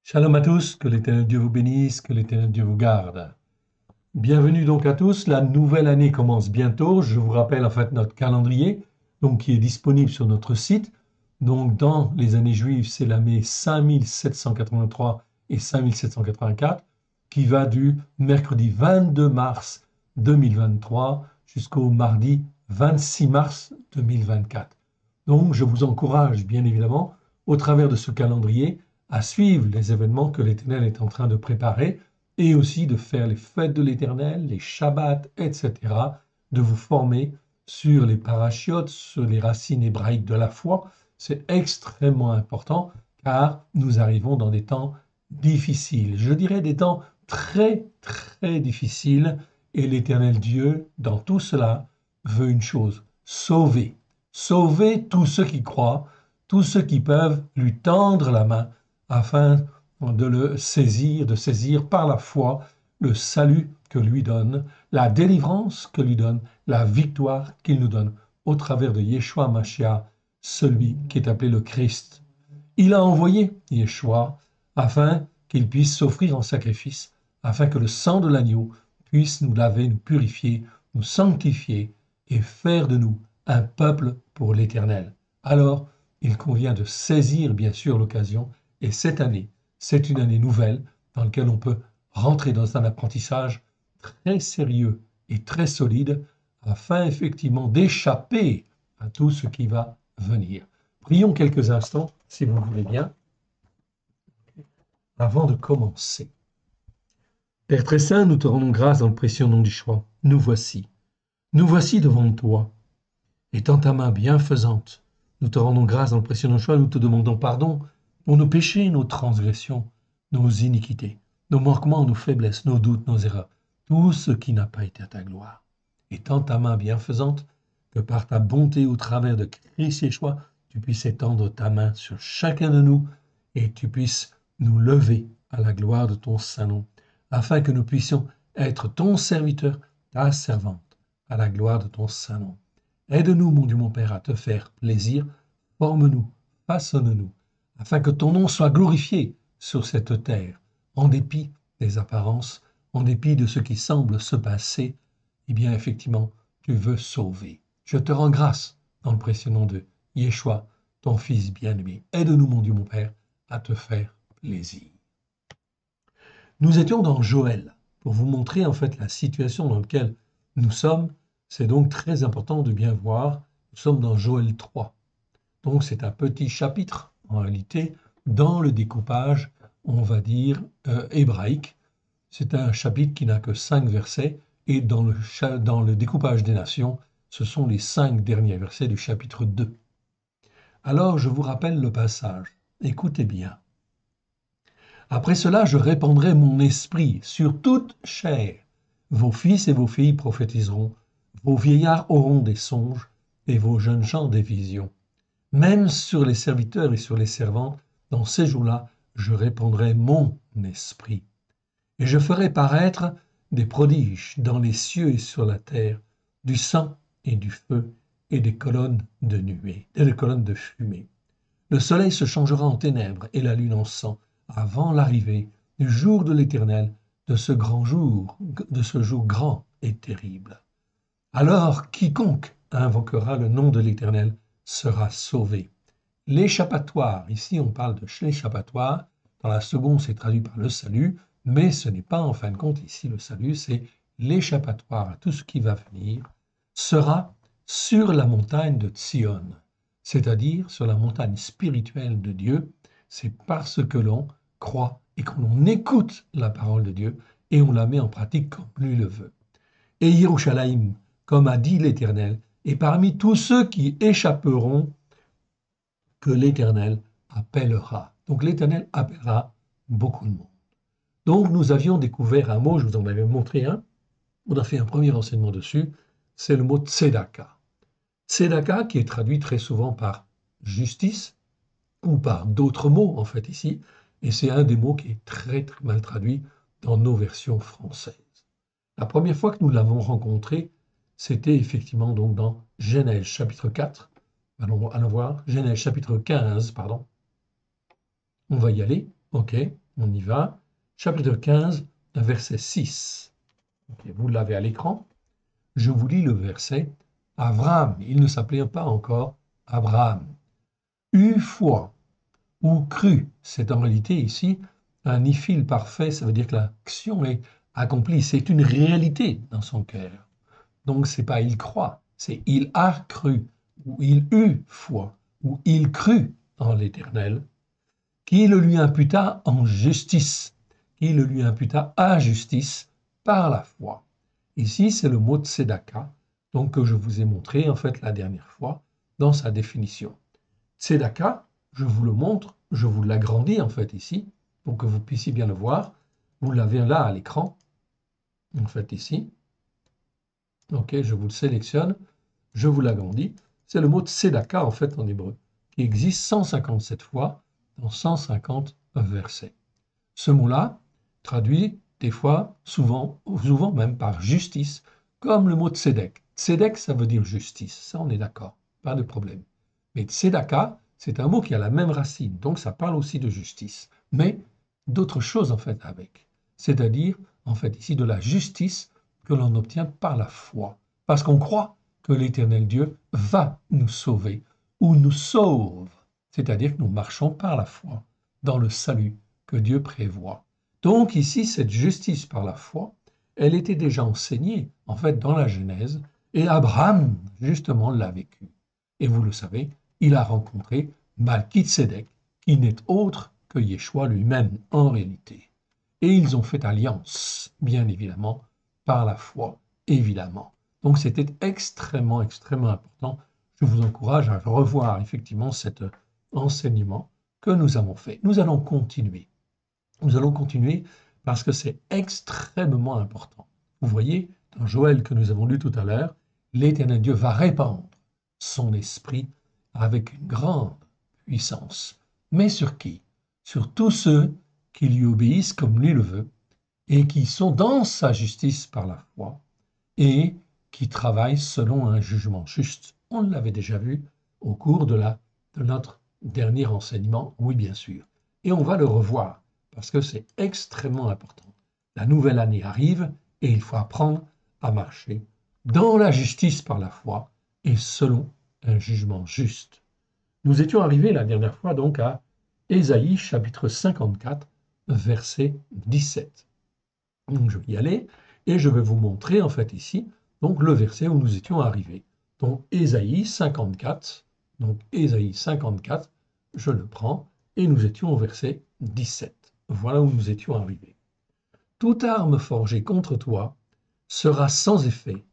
Shalom à tous, que l'Éternel Dieu vous bénisse, que l'Éternel Dieu vous garde. Bienvenue donc à tous, la nouvelle année commence bientôt. Je vous rappelle en fait notre calendrier, donc qui est disponible sur notre site. Donc dans les années juives, c'est l'année 5783 et 5784, qui va du mercredi 22 mars 2023 jusqu'au mardi 26 mars 2024. Donc je vous encourage bien évidemment, au travers de ce calendrier, à suivre les événements que l'Éternel est en train de préparer et aussi de faire les fêtes de l'Éternel, les Shabbats, etc., de vous former sur les parachiotes, sur les racines hébraïques de la foi. C'est extrêmement important car nous arrivons dans des temps difficiles. Je dirais des temps très, très difficiles et l'Éternel Dieu, dans tout cela, veut une chose, sauver. Sauver tous ceux qui croient, tous ceux qui peuvent lui tendre la main afin de le saisir, de saisir par la foi le salut que lui donne, la délivrance que lui donne, la victoire qu'il nous donne au travers de Yeshua Mashiach, celui qui est appelé le Christ. Il a envoyé Yeshua afin qu'il puisse s'offrir en sacrifice, afin que le sang de l'agneau puisse nous laver, nous purifier, nous sanctifier et faire de nous un peuple pour l'Éternel. Alors, il convient de saisir bien sûr l'occasion, et cette année, c'est une année nouvelle dans laquelle on peut rentrer dans un apprentissage très sérieux et très solide afin effectivement d'échapper à tout ce qui va venir. Prions quelques instants, si vous le voulez bien, avant de commencer. Père très saint, nous te rendons grâce dans le précieux nom du choix. Nous voici. Nous voici devant toi. Étends ta main bienfaisante. Nous te rendons grâce dans le précieux nom du choix. Nous te demandons pardon pour nos péchés, nos transgressions, nos iniquités, nos manquements, nos faiblesses, nos doutes, nos erreurs, tout ce qui n'a pas été à ta gloire. Étends ta main bienfaisante, que par ta bonté au travers de Christ Yeshua, tu puisses étendre ta main sur chacun de nous et tu puisses nous lever à la gloire de ton saint nom, afin que nous puissions être ton serviteur, ta servante, à la gloire de ton saint nom. Aide-nous, mon Dieu, mon Père, à te faire plaisir, forme-nous, façonne-nous, afin que ton nom soit glorifié sur cette terre, en dépit des apparences, en dépit de ce qui semble se passer, eh bien, effectivement, tu veux sauver. Je te rends grâce dans le précieux nom de Yeshua, ton Fils bien-aimé. Aide-nous, mon Dieu, mon Père, à te faire plaisir. Nous étions dans Joël, pour vous montrer en fait la situation dans laquelle nous sommes. C'est donc très important de bien voir. Nous sommes dans Joël 3. Donc c'est un petit chapitre, en réalité, dans le découpage, on va dire, hébraïque. C'est un chapitre qui n'a que 5 versets, et dans le découpage des nations, ce sont les 5 derniers versets du chapitre 2. Alors je vous rappelle le passage. Écoutez bien. Après cela, je répandrai mon esprit sur toute chair. Vos fils et vos filles prophétiseront, vos vieillards auront des songes, et vos jeunes gens des visions. Même sur les serviteurs et sur les servantes, dans ces jours-là, je répandrai mon esprit. Et je ferai paraître des prodiges dans les cieux et sur la terre, du sang et du feu, et des colonnes de nuée, et des colonnes de fumée. Le soleil se changera en ténèbres et la lune en sang, avant l'arrivée du jour de l'Éternel, de ce jour grand et terrible. Alors quiconque invoquera le nom de l'Éternel sera sauvé. L'échappatoire, ici on parle de l'échappatoire, dans la seconde c'est traduit par le salut, mais ce n'est pas en fin de compte ici le salut, c'est l'échappatoire à tout ce qui va venir, sera sur la montagne de Sion, c'est-à-dire sur la montagne spirituelle de Dieu. C'est parce que l'on croit et que l'on écoute la parole de Dieu et on la met en pratique comme lui le veut. Et Yerushalayim, comme a dit l'Éternel, et parmi tous ceux qui échapperont, que l'Éternel appellera. Donc l'Éternel appellera beaucoup de monde. Donc nous avions découvert un mot, je vous en avais montré un, on a fait un premier enseignement dessus, c'est le mot tzedaka. Tzedaka qui est traduit très souvent par justice ou par d'autres mots en fait ici, et c'est un des mots qui est très, très mal traduit dans nos versions françaises. La première fois que nous l'avons rencontré, c'était effectivement donc dans Genèse chapitre 4. Allons voir, Genèse chapitre 15, pardon. On va y aller, ok. On y va. Chapitre 15, verset 6. Okay, vous l'avez à l'écran. Je vous lis le verset. Abraham, il ne s'appelait pas encore Abraham, eut foi ou cru. C'est en réalité ici un nihil parfait, ça veut dire que l'action est accomplie, c'est une réalité dans son cœur. Donc c'est pas il croit, c'est il a cru, ou il eut foi, ou il crut en l'Éternel, qui le lui imputa en justice, qui le lui imputa à justice par la foi. Ici, c'est le mot tzedaka, donc que je vous ai montré en fait la dernière fois dans sa définition. Tzedaka, je vous le montre, je vous l'agrandis en fait ici, pour que vous puissiez bien le voir. Vous l'avez là à l'écran, en fait ici. Ok, je vous le sélectionne, je vous l'agrandis. C'est le mot tzedaka en fait en hébreu, qui existe 157 fois dans 150 versets. Ce mot-là traduit des fois, souvent même par justice, comme le mot tzedek. Tzedek, ça veut dire justice, ça on est d'accord, pas de problème. Mais tzedaka, c'est un mot qui a la même racine, donc ça parle aussi de justice, mais d'autres choses en fait avec. C'est-à-dire, en fait, ici de la justice que l'on obtient par la foi, parce qu'on croit que l'Éternel Dieu va nous sauver ou nous sauve, c'est-à-dire que nous marchons par la foi dans le salut que Dieu prévoit. Donc ici, cette justice par la foi, elle était déjà enseignée en fait dans la Genèse, et Abraham justement l'a vécu. Et vous le savez, il a rencontré Malkitsédek, qui n'est autre que Yeshua lui-même en réalité. Et ils ont fait alliance, bien évidemment, par la foi, évidemment. Donc c'était extrêmement, extrêmement important. Je vous encourage à revoir effectivement cet enseignement que nous avons fait. Nous allons continuer. Nous allons continuer parce que c'est extrêmement important. Vous voyez, dans Joël que nous avons lu tout à l'heure, l'Éternel Dieu va répandre son esprit avec une grande puissance. Mais sur qui? Sur tous ceux qui lui obéissent comme lui le veut et qui sont dans sa justice par la foi et qui travaillent selon un jugement juste. On l'avait déjà vu au cours de notre dernier enseignement, oui bien sûr. Et on va le revoir parce que c'est extrêmement important. La nouvelle année arrive et il faut apprendre à marcher dans la justice par la foi et selon un jugement juste. Nous étions arrivés la dernière fois donc à Ésaïe chapitre 54, verset 17. Donc je vais y aller et je vais vous montrer en fait ici donc le verset où nous étions arrivés. Donc Ésaïe 54, je le prends et nous étions au verset 17. Voilà où nous étions arrivés. Toute arme forgée contre toi sera sans effet,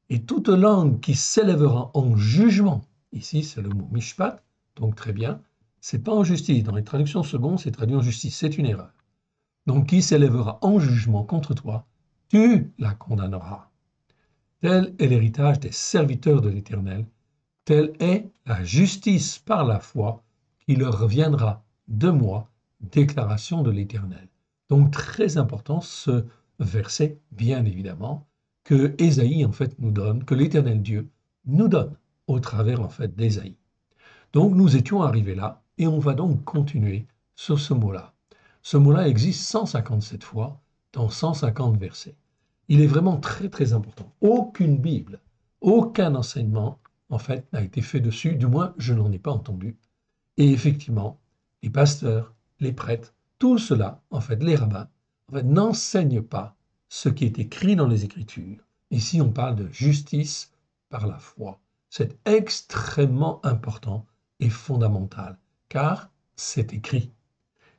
et toute langue qui s'élèvera en jugement, ici c'est le mot mishpat, donc très bien, c'est pas en justice, dans les traductions secondes c'est traduit en justice, c'est une erreur. Donc qui s'élèvera en jugement contre toi, tu la condamneras. Tel est l'héritage des serviteurs de l'Éternel, telle est la justice par la foi qui leur reviendra de moi, déclaration de l'Éternel. Donc très important ce verset, bien évidemment, que Ésaïe en fait nous donne, que l'Éternel Dieu nous donne au travers en fait d'Ésaïe. Donc nous étions arrivés là et on va donc continuer sur ce mot-là. Ce mot-là existe 157 fois dans 150 versets. Il est vraiment très très important. Aucune Bible, aucun enseignement en fait n'a été fait dessus, du moins je n'en ai pas entendu. Et effectivement, les pasteurs, les prêtres, tout cela, en fait les rabbins, en fait, n'enseignent pas ce qui est écrit dans les Écritures. Ici on parle de justice par la foi. C'est extrêmement important et fondamental, car c'est écrit.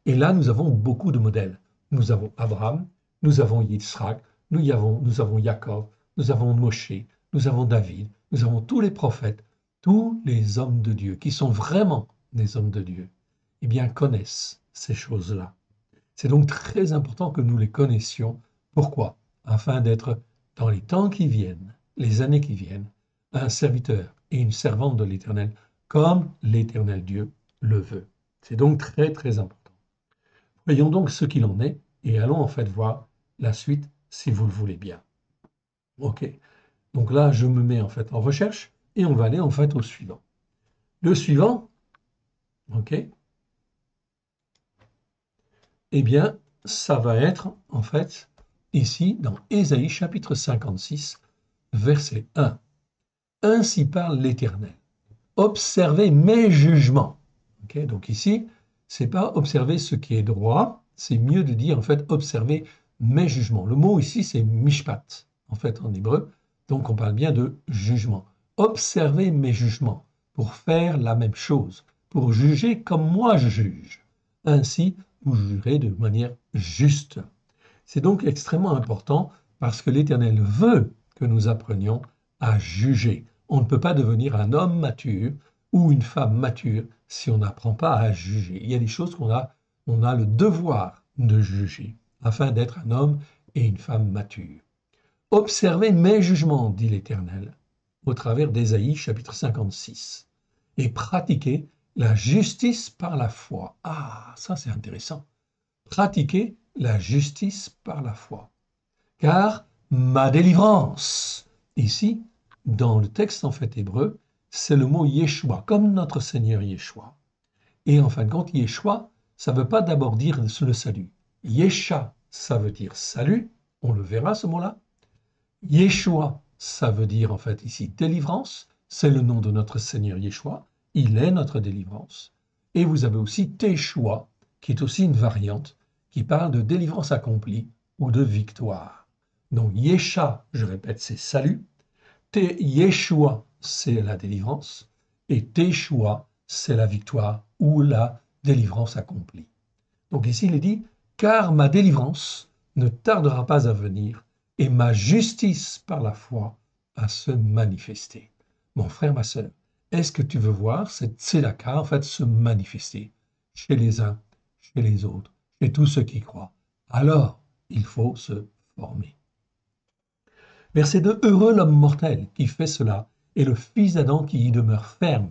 Et là, nous avons beaucoup de modèles. Nous avons Abraham, nous avons Yitzhak, nous avons Jacob, nous avons Moshe, nous avons David, nous avons tous les prophètes, tous les hommes de Dieu qui sont vraiment des hommes de Dieu, eh bien, connaissent ces choses-là. C'est donc très important que nous les connaissions. Pourquoi? Afin d'être, dans les temps qui viennent, les années qui viennent, un serviteur et une servante de l'Éternel, comme l'Éternel Dieu le veut. C'est donc très, très important. Voyons donc ce qu'il en est et allons en fait voir la suite si vous le voulez bien. Ok, donc là je me mets en fait en recherche et on va aller en fait au suivant. Le suivant, ok, eh bien ça va être, en fait, ici, dans Ésaïe chapitre 56, verset 1. Ainsi parle l'Éternel. Observez mes jugements. Okay, donc ici, c'est pas observer ce qui est droit, c'est mieux de dire, en fait, observer mes jugements. Le mot ici, c'est mishpat, en fait, en hébreu. Donc, on parle bien de jugement. Observez mes jugements pour faire la même chose, pour juger comme moi je juge. Ainsi, vous jugerez de manière juste. C'est donc extrêmement important parce que l'Éternel veut que nous apprenions à juger. On ne peut pas devenir un homme mature ou une femme mature si on n'apprend pas à juger. Il y a des choses on a le devoir de juger afin d'être un homme et une femme mature. Observez mes jugements, dit l'Éternel, au travers d'Ésaïe chapitre 56, et pratiquez la justice par la foi. Ah, ça c'est intéressant. Pratiquez la justice par la foi. Car ma délivrance, ici, dans le texte en fait hébreu, c'est le mot Yeshua, comme notre Seigneur Yeshua. Et en fin de compte, Yeshua, ça ne veut pas d'abord dire le salut. Yesha, ça veut dire salut, on le verra ce mot-là. Yeshua, ça veut dire en fait ici délivrance, c'est le nom de notre Seigneur Yeshua, il est notre délivrance. Et vous avez aussi Teshua, qui est aussi une variante, qui parle de délivrance accomplie ou de victoire. Donc Yesha, je répète, c'est salut, Yeshua, c'est la délivrance, et Teshua, c'est la victoire ou la délivrance accomplie. Donc ici, il est dit, car ma délivrance ne tardera pas à venir, et ma justice par la foi à se manifester. Mon frère, ma sœur, est-ce que tu veux voir cette tzedaka en fait se manifester chez les uns, chez les autres, chez tous ceux qui croient? Alors, il faut se former. Verset 2, heureux l'homme mortel qui fait cela, et le fils d'Adam qui y demeure ferme,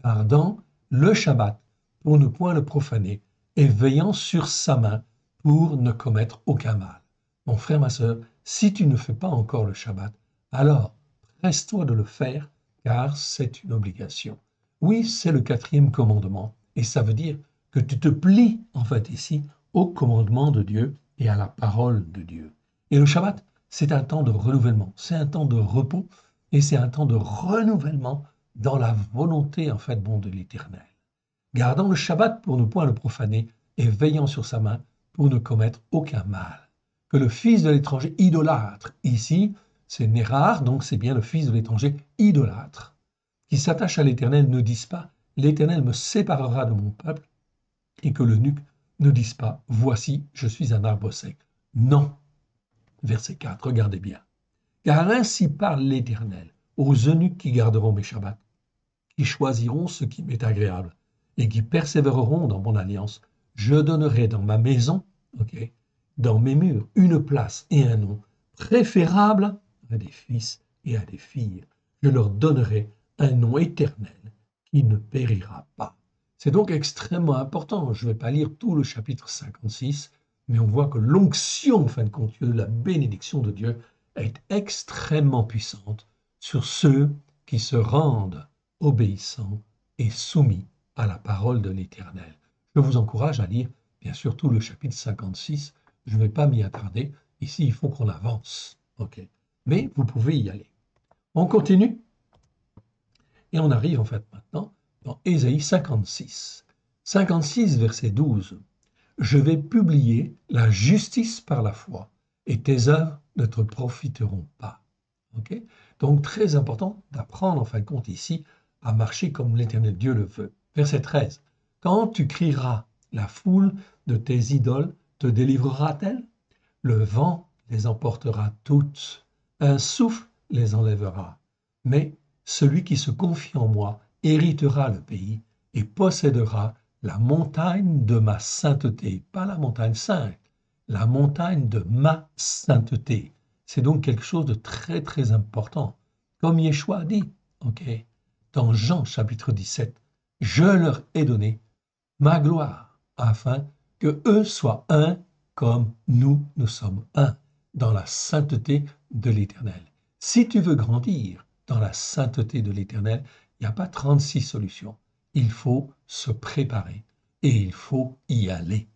gardant le Shabbat pour ne point le profaner, et veillant sur sa main pour ne commettre aucun mal. Mon frère, ma sœur, si tu ne fais pas encore le Shabbat, alors presse-toi de le faire, car c'est une obligation. Oui, c'est le 4e commandement, et ça veut dire que tu te plies, en fait, ici, au commandement de Dieu et à la parole de Dieu. Et le Shabbat, c'est un temps de renouvellement, c'est un temps de repos, et c'est un temps de renouvellement dans la volonté, en fait, bon, de l'Éternel. Gardant le Shabbat pour ne point le profaner, et veillant sur sa main pour ne commettre aucun mal. Que le fils de l'étranger idolâtre, ici, c'est Nérar, donc c'est bien le fils de l'étranger idolâtre, qui s'attache à l'Éternel, ne dise pas « l'Éternel me séparera de mon peuple », et que l'eunuque ne dise pas « voici, je suis un arbre sec ». Non. Verset 4, regardez bien. Car ainsi parle l'Éternel aux eunuques qui garderont mes Shabbats, qui choisiront ce qui m'est agréable, et qui persévéreront dans mon alliance. Je donnerai dans ma maison, dans mes murs, une place et un nom préférable à des fils et à des filles. Je leur donnerai un nom éternel qui ne périra pas. C'est donc extrêmement important. Je ne vais pas lire tout le chapitre 56, mais on voit que l'onction, en fin de compte, la bénédiction de Dieu est extrêmement puissante sur ceux qui se rendent obéissants et soumis à la parole de l'Éternel. Je vous encourage à lire, bien sûr, tout le chapitre 56. Je ne vais pas m'y attarder. Ici, il faut qu'on avance. Mais vous pouvez y aller. On continue. Et on arrive, en fait, maintenant dans Ésaïe 56. 56, verset 12. Je vais publier la justice par la foi, et tes œuvres ne te profiteront pas. Donc, très important d'apprendre, en fin de compte, ici, à marcher comme l'Éternel Dieu le veut. Verset 13. Quand tu crieras, la foule de tes idoles te délivrera-t-elle? Le vent les emportera toutes, un souffle les enlèvera. Mais celui qui se confie en moi héritera le pays et possédera la montagne de ma sainteté, pas la montagne sainte, la montagne de ma sainteté. C'est donc quelque chose de très très important. Comme Yeshua a dit, dans Jean chapitre 17, je leur ai donné ma gloire, afin que eux soient un comme nous sommes un, dans la sainteté de l'Éternel. Si tu veux grandir dans la sainteté de l'Éternel, il n'y a pas 36 solutions. Il faut se préparer et il faut y aller.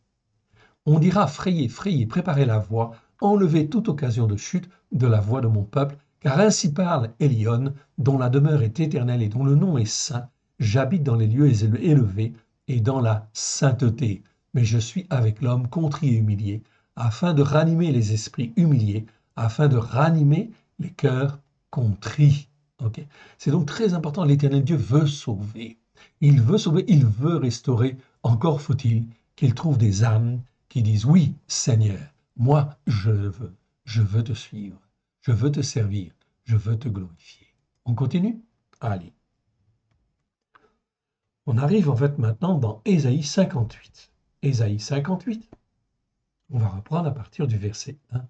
On dira frayez, frayez, préparez la voie, enlevez toute occasion de chute de la voie de mon peuple, car ainsi parle Elion, dont la demeure est éternelle et dont le nom est saint. J'habite dans les lieux élevés et dans la sainteté, mais je suis avec l'homme contrit et humilié, afin de ranimer les esprits humiliés, afin de ranimer les cœurs contrits. Okay. C'est donc très important, l'Éternel Dieu veut sauver. Il veut sauver, il veut restaurer. Encore faut-il qu'il trouve des âmes qui disent oui, Seigneur, moi je veux te suivre, je veux te servir, je veux te glorifier. On continue? Allez. On arrive en fait maintenant dans Ésaïe 58. Ésaïe 58, on va reprendre à partir du verset 1.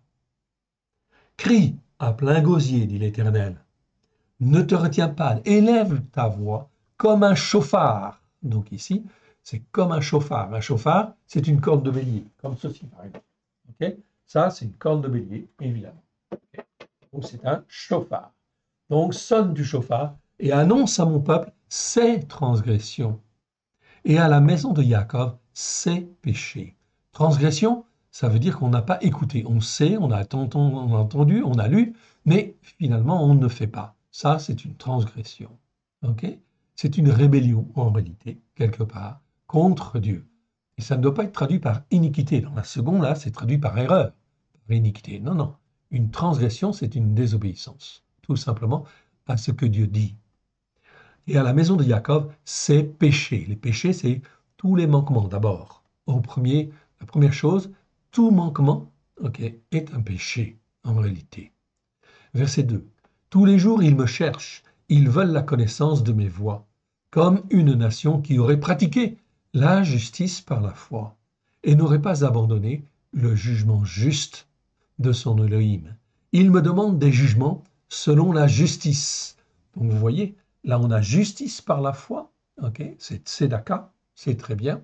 Crie à plein gosier, dit l'Éternel. Ne te retiens pas, élève ta voix comme un chauffard. Donc ici, c'est comme un chauffard. Un chauffard, c'est une corde de bélier, comme ceci par exemple. Okay, ça, c'est une corde de bélier, évidemment. Okay, donc c'est un chauffard. Donc sonne du chauffard et annonce à mon peuple ses transgressions et à la maison de Jacob ses péchés. Transgression, ça veut dire qu'on n'a pas écouté. On sait, on a entendu, on a lu, mais finalement on ne fait pas. Ça, c'est une transgression. Okay, c'est une rébellion, en réalité, quelque part, contre Dieu. Et ça ne doit pas être traduit par iniquité. Dans la seconde, là, c'est traduit par erreur, par iniquité. Non, non. Une transgression, c'est une désobéissance, tout simplement à ce que Dieu dit. Et à la maison de Jacob, c'est péché. Les péchés, c'est tous les manquements. D'abord, la première chose, tout manquement est un péché, en réalité. Verset 2. Tous les jours, ils me cherchent. Ils veulent la connaissance de mes voies, comme une nation qui aurait pratiqué la justice par la foi et n'aurait pas abandonné le jugement juste de son Elohim. Ils me demandent des jugements selon la justice. Donc vous voyez, là on a justice par la foi, c'est tzedaka, c'est très bien.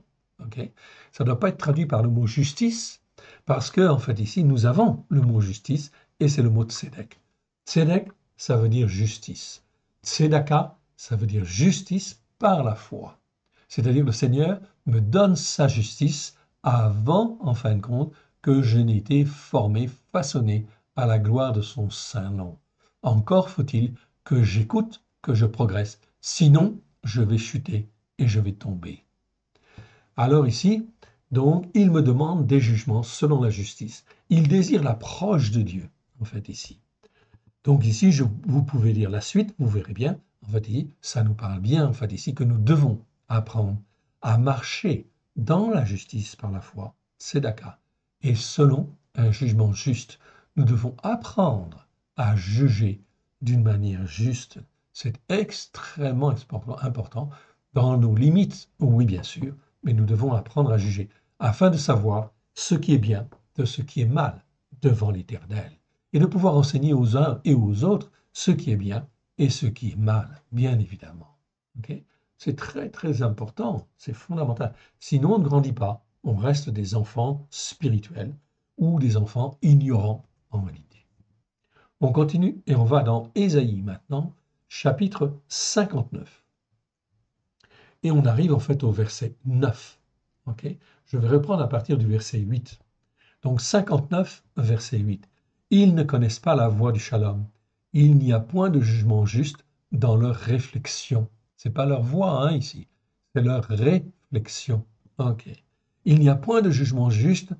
Ça ne doit pas être traduit par le mot justice, parce que en fait ici nous avons le mot justice et c'est le mot tzedek. Tzedek, ça veut dire justice. Tzedaka, ça veut dire justice par la foi. C'est-à-dire le Seigneur me donne sa justice avant, en fin de compte, que je n'ai été formé, façonné à la gloire de son saint nom. Encore faut-il que j'écoute, que je progresse, sinon je vais chuter et je vais tomber. Alors ici, donc, il me demande des jugements selon la justice. Il désire l'approche de Dieu, en fait, ici. Donc ici, vous pouvez lire la suite, vous verrez bien, en fait, ça nous parle bien, en fait, ici, que nous devons apprendre à marcher dans la justice par la foi, tzedaka, et selon un jugement juste. Nous devons apprendre à juger d'une manière juste. C'est extrêmement important dans nos limites, oui, bien sûr, mais nous devons apprendre à juger afin de savoir ce qui est bien de ce qui est mal devant l'Éternel et de pouvoir enseigner aux uns et aux autres ce qui est bien et ce qui est mal, bien évidemment. C'est très, très important, c'est fondamental. Sinon, on ne grandit pas, on reste des enfants spirituels ou des enfants ignorants en réalité. On continue et on va dans Ésaïe maintenant, chapitre 59. Et on arrive en fait au verset 9. Je vais reprendre à partir du verset 8. Donc 59, verset 8. Ils ne connaissent pas la voie du shalom. Il n'y a point de jugement juste dans leur réflexion. Ce n'est pas leur voix ici, c'est leur réflexion. Il n'y a point de jugement juste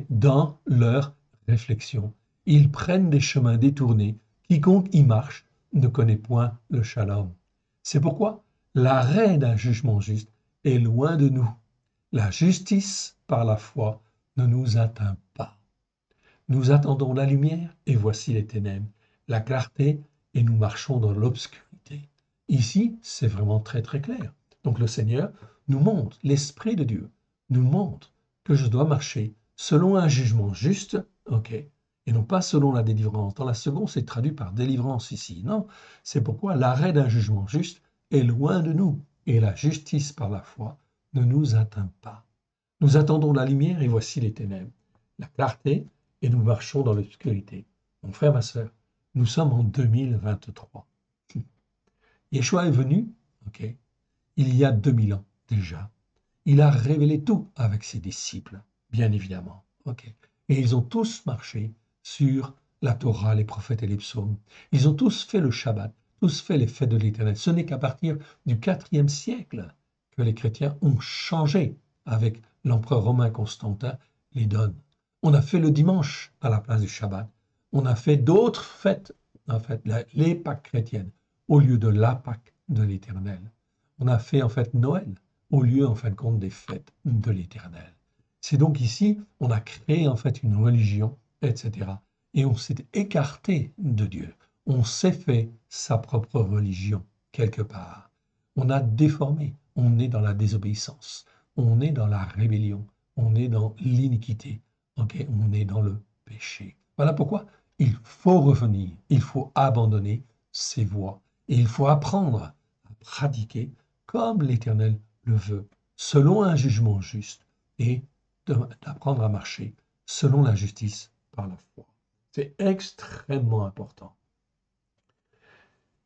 dans leur réflexion. Ils prennent des chemins détournés. Quiconque y marche ne connaît point le shalom. C'est pourquoi l'arrêt d'un jugement juste est loin de nous. La justice par la foi ne nous atteint pas. Nous attendons la lumière et voici les ténèbres, la clarté et nous marchons dans l'obscurité. Ici, c'est vraiment très très clair. Donc le Seigneur nous montre, l'Esprit de Dieu nous montre que je dois marcher selon un jugement juste, et non pas selon la délivrance. Dans la seconde, c'est traduit par délivrance ici. Non, c'est pourquoi l'arrêt d'un jugement juste est loin de nous et la justice par la foi ne nous atteint pas. Nous attendons la lumière et voici les ténèbres, la clarté et nous marchons dans l'obscurité. Mon frère, ma sœur, nous sommes en 2023. Yeshua est venu, il y a 2000 ans déjà. Il a révélé tout avec ses disciples. bien évidemment. Okay. Et ils ont tous marché sur la Torah, les prophètes et les psaumes. Ils ont tous fait le Shabbat, tous fait les fêtes de l'Éternel. Ce n'est qu'à partir du IVe siècle que les chrétiens ont changé avec l'empereur romain Constantin les donne. On a fait le dimanche à la place du Shabbat. On a fait d'autres fêtes, en fait, les Pâques chrétiennes, au lieu de la Pâque de l'Éternel. On a fait en fait Noël au lieu en fin de compte des fêtes de l'Éternel. C'est donc ici, on a créé en fait une religion, etc. Et on s'est écarté de Dieu. On s'est fait sa propre religion, quelque part. On a déformé. On est dans la désobéissance. On est dans la rébellion. On est dans l'iniquité. Okay, on est dans le péché. Voilà pourquoi il faut revenir. Il faut abandonner ses voies. Et il faut apprendre à pratiquer comme l'Éternel le veut, selon un jugement juste, et d'apprendre à marcher selon la justice par la foi. C'est extrêmement important.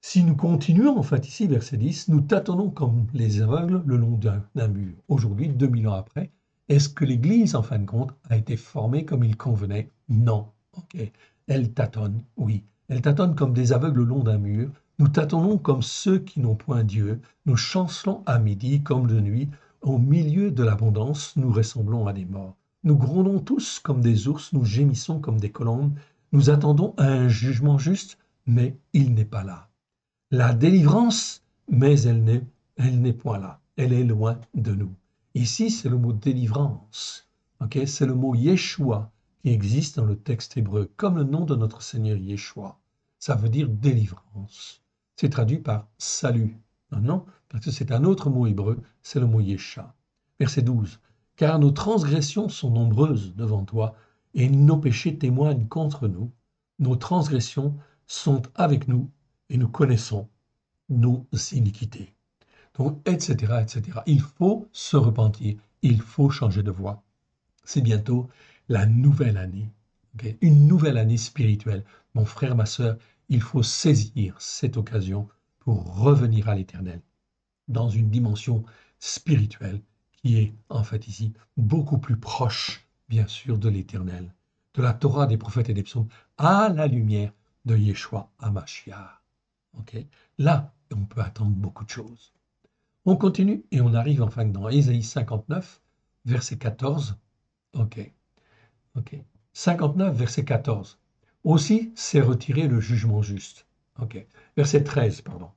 Si nous continuons, en fait, ici, verset 10, nous tâtonnons comme les aveugles le long d'un mur. Aujourd'hui, 2000 ans après, est-ce que l'Église, en fin de compte, a été formée comme il convenait? Non. Okay. Elle tâtonne, oui. Elle tâtonne comme des aveugles le long d'un mur. Nous tâtonnons comme ceux qui n'ont point Dieu. Nous chancelons à midi comme de nuit. Au milieu de l'abondance, nous ressemblons à des morts. Nous grondons tous comme des ours, nous gémissons comme des colombes. Nous attendons un jugement juste, mais il n'est pas là. La délivrance, mais elle n'est point là. Elle est loin de nous. Ici, c'est le mot délivrance. Okay? C'est le mot Yeshua qui existe dans le texte hébreu, comme le nom de notre Seigneur Yeshua. Ça veut dire délivrance. C'est traduit par salut. Non, parce que c'est un autre mot hébreu, c'est le mot Yesha. Verset 12. Car nos transgressions sont nombreuses devant toi, et nos péchés témoignent contre nous. Nos transgressions sont avec nous, et nous connaissons nos iniquités. Donc, etc., etc. Il faut se repentir, il faut changer de voie. C'est bientôt la nouvelle année, okay? Une nouvelle année spirituelle. Mon frère, ma sœur, il faut saisir cette occasion pour revenir à l'Éternel dans une dimension spirituelle qui est en fait ici beaucoup plus proche, bien sûr, de l'Éternel, de la Torah, des prophètes et des psaumes, à la lumière de Yeshua HaMashiach. Okay? Là, on peut attendre beaucoup de choses. On continue et on arrive enfin dans Ésaïe 59, verset 14. Ok. 59, verset 14. Aussi, c'est retirer le jugement juste. Ok. Verset 13, pardon.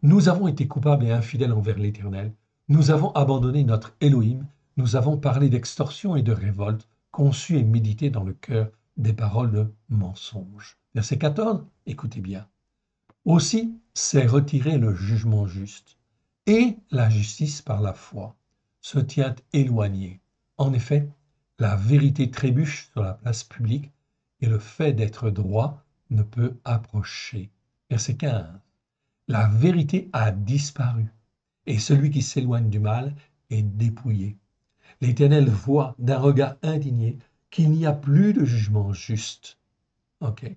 Nous avons été coupables et infidèles envers l'Éternel. Nous avons abandonné notre Elohim. Nous avons parlé d'extorsion et de révolte, conçues et méditées dans le cœur des paroles de mensonge. Verset 14, écoutez bien. Aussi, c'est retirer le jugement juste. Et la justice par la foi se tient éloignée. En effet, la vérité trébuche sur la place publique et le fait d'être droit ne peut approcher. Verset 15. La vérité a disparu et celui qui s'éloigne du mal est dépouillé. L'Éternel voit d'un regard indigné qu'il n'y a plus de jugement juste. Ok.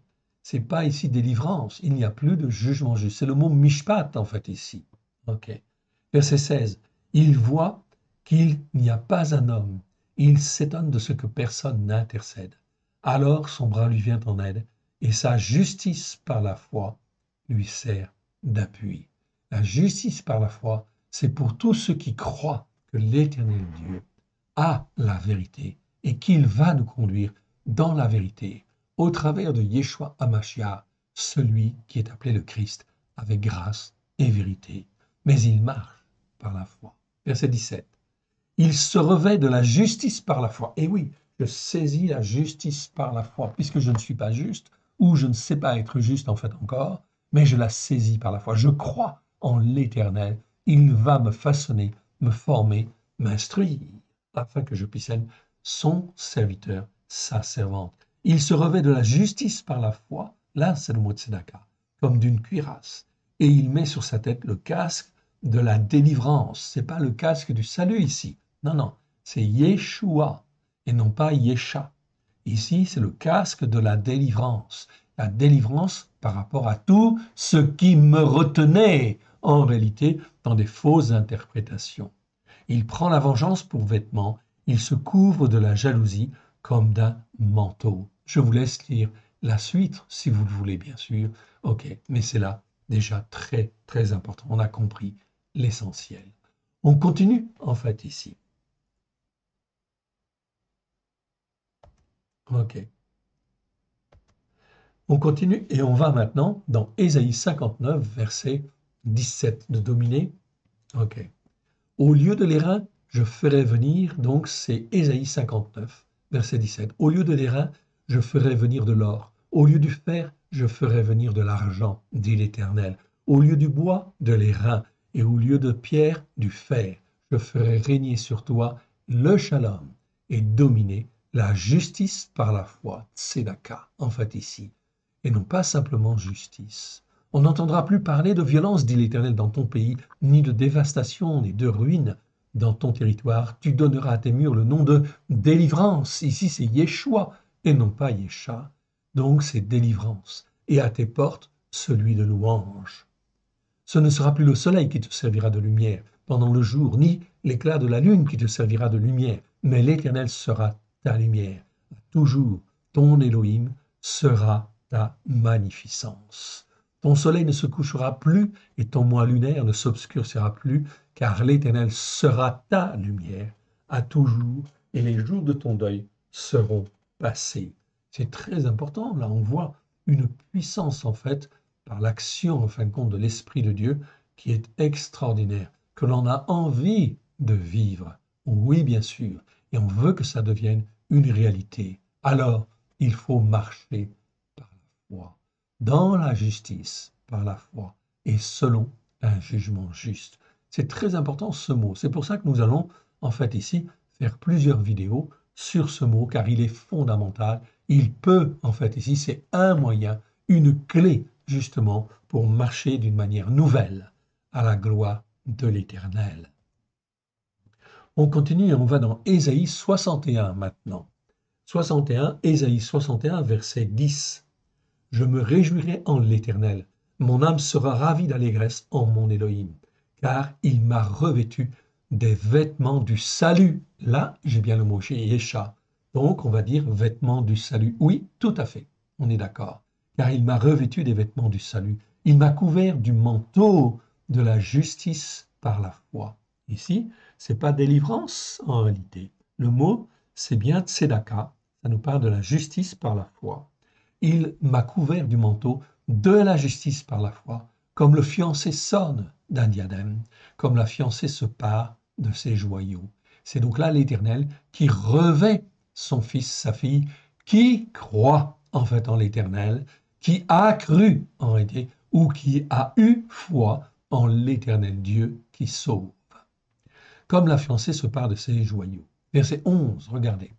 C'est pas ici délivrance, il n'y a plus de jugement juste. C'est le mot mishpat en fait ici. Ok. Verset 16. Il voit qu'il n'y a pas un homme. Il s'étonne de ce que personne n'intercède. Alors son bras lui vient en aide et sa justice par la foi lui sert d'appui. La justice par la foi, c'est pour tous ceux qui croient que l'Éternel Dieu a la vérité et qu'il va nous conduire dans la vérité au travers de Yeshua HaMashiach, celui qui est appelé le Christ, avec grâce et vérité. Mais il marche par la foi. Verset 17. Il se revêt de la justice par la foi. Et oui, je saisis la justice par la foi, puisque je ne suis pas juste, ou je ne sais pas être juste en fait encore, mais je la saisis par la foi. Je crois en l'Éternel. Il va me façonner, me former, m'instruire, afin que je puisse être son serviteur, sa servante. Il se revêt de la justice par la foi, là c'est le mot tzedaka, comme d'une cuirasse, et il met sur sa tête le casque de la délivrance. C'est pas le casque du salut ici, non, c'est Yeshua et non pas Yesha. Ici c'est le casque de la délivrance par rapport à tout ce qui me retenait en réalité dans des fausses interprétations. Il prend la vengeance pour vêtement Il se couvre de la jalousie comme d'un manteau. Je vous laisse lire la suite, si vous le voulez, bien sûr. Ok, mais c'est là déjà très, très important. On a compris l'essentiel. On continue, en fait, ici. Ok. On continue et on va maintenant dans Ésaïe 59, verset 17 de Dominé. Ok. Au lieu de l'airain, je ferai venir, donc c'est Ésaïe 59, verset 17. Au lieu de l'airain, je ferai venir de l'or. Au lieu du fer, je ferai venir de l'argent, dit l'Éternel. Au lieu du bois, de l'airain, et au lieu de pierre, du fer. Je ferai régner sur toi le shalom et dominer la justice par la foi. Tzedaka, en fait ici, et non pas simplement justice. On n'entendra plus parler de violence, dit l'Éternel, dans ton pays, ni de dévastation, ni de ruine dans ton territoire. Tu donneras à tes murs le nom de délivrance. Ici, c'est Yeshua et non pas Yesha. Donc, c'est délivrance. Et à tes portes, celui de louange. Ce ne sera plus le soleil qui te servira de lumière pendant le jour, ni l'éclat de la lune qui te servira de lumière, mais l'Éternel sera ta lumière. Toujours, ton Élohim sera ta magnificence. Ton soleil ne se couchera plus et ton mois lunaire ne s'obscurcira plus, car l'Éternel sera ta lumière à toujours, et les jours de ton deuil seront passés. C'est très important. Là, on voit une puissance, en fait, par l'action, en fin de compte, de l'Esprit de Dieu, qui est extraordinaire, que l'on a envie de vivre. Oui, bien sûr, et on veut que ça devienne une réalité. Alors, il faut marcher par la foi, dans la justice, par la foi, et selon un jugement juste. C'est très important ce mot. C'est pour ça que nous allons, en fait, ici, faire plusieurs vidéos sur ce mot, car il est fondamental. Il peut, en fait, ici, c'est un moyen, une clé, justement, pour marcher d'une manière nouvelle à la gloire de l'Éternel. On continue et on va dans Ésaïe 61 maintenant. 61, Ésaïe 61, verset 10. Je me réjouirai en l'Éternel. Mon âme sera ravie d'allégresse en mon Élohim, car il m'a revêtu des vêtements du salut. Là, j'ai bien le mot chez Yesha. Donc, on va dire vêtements du salut. Oui, tout à fait, on est d'accord. Car il m'a revêtu des vêtements du salut. Il m'a couvert du manteau de la justice par la foi. Ici, c'est pas délivrance en réalité. Le mot, c'est bien tzedaka. Ça nous parle de la justice par la foi. Il m'a couvert du manteau de la justice par la foi, comme le fiancé sonne d'un diadème, comme la fiancée se pare de ses joyaux. C'est donc là l'Éternel qui revêt son fils, sa fille, qui croit en fait en l'Éternel, qui a cru en réalité, ou qui a eu foi en l'Éternel Dieu qui sauve. Comme la fiancée se pare de ses joyaux. Verset 11, regardez.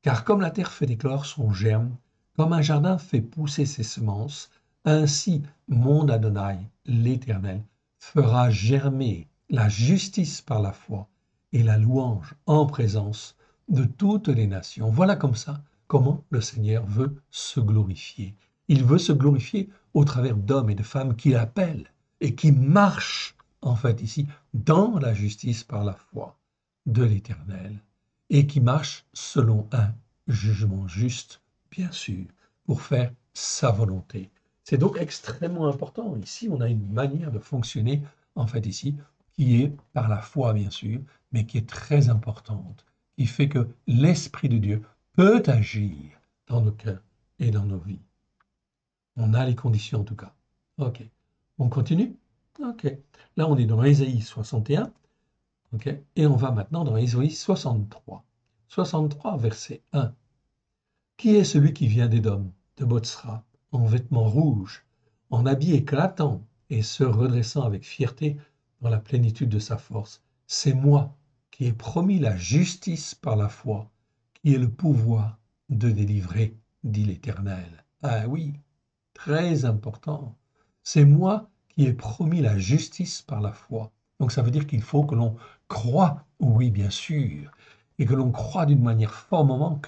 Car comme la terre fait éclore son germe, comme un jardin fait pousser ses semences, ainsi mon Adonai, l'Éternel, fera germer la justice par la foi et la louange en présence de toutes les nations. Voilà comme ça comment le Seigneur veut se glorifier. Il veut se glorifier au travers d'hommes et de femmes qu'il appelle et qui marchent, en fait, ici, dans la justice par la foi de l'Éternel et qui marchent selon un jugement juste, bien sûr, pour faire sa volonté. C'est donc extrêmement important. Ici, on a une manière de fonctionner, en fait, ici, qui est par la foi, bien sûr, mais qui est très importante, qui fait que l'Esprit de Dieu peut agir dans nos cœurs et dans nos vies. On a les conditions, en tout cas. OK. On continue? OK. Là, on est dans Ésaïe 61. OK. Et on va maintenant dans Ésaïe 63. 63, verset 1. Qui est celui qui vient d'Édom, de Botsra, en vêtements rouges, en habit éclatant et se redressant avec fierté dans la plénitude de sa force? C'est moi qui ai promis la justice par la foi, qui ai le pouvoir de délivrer, dit l'Éternel. Ah oui, très important. C'est moi qui ai promis la justice par la foi. Donc ça veut dire qu'il faut que l'on croit, oui bien sûr, et que l'on croit d'une manière ferme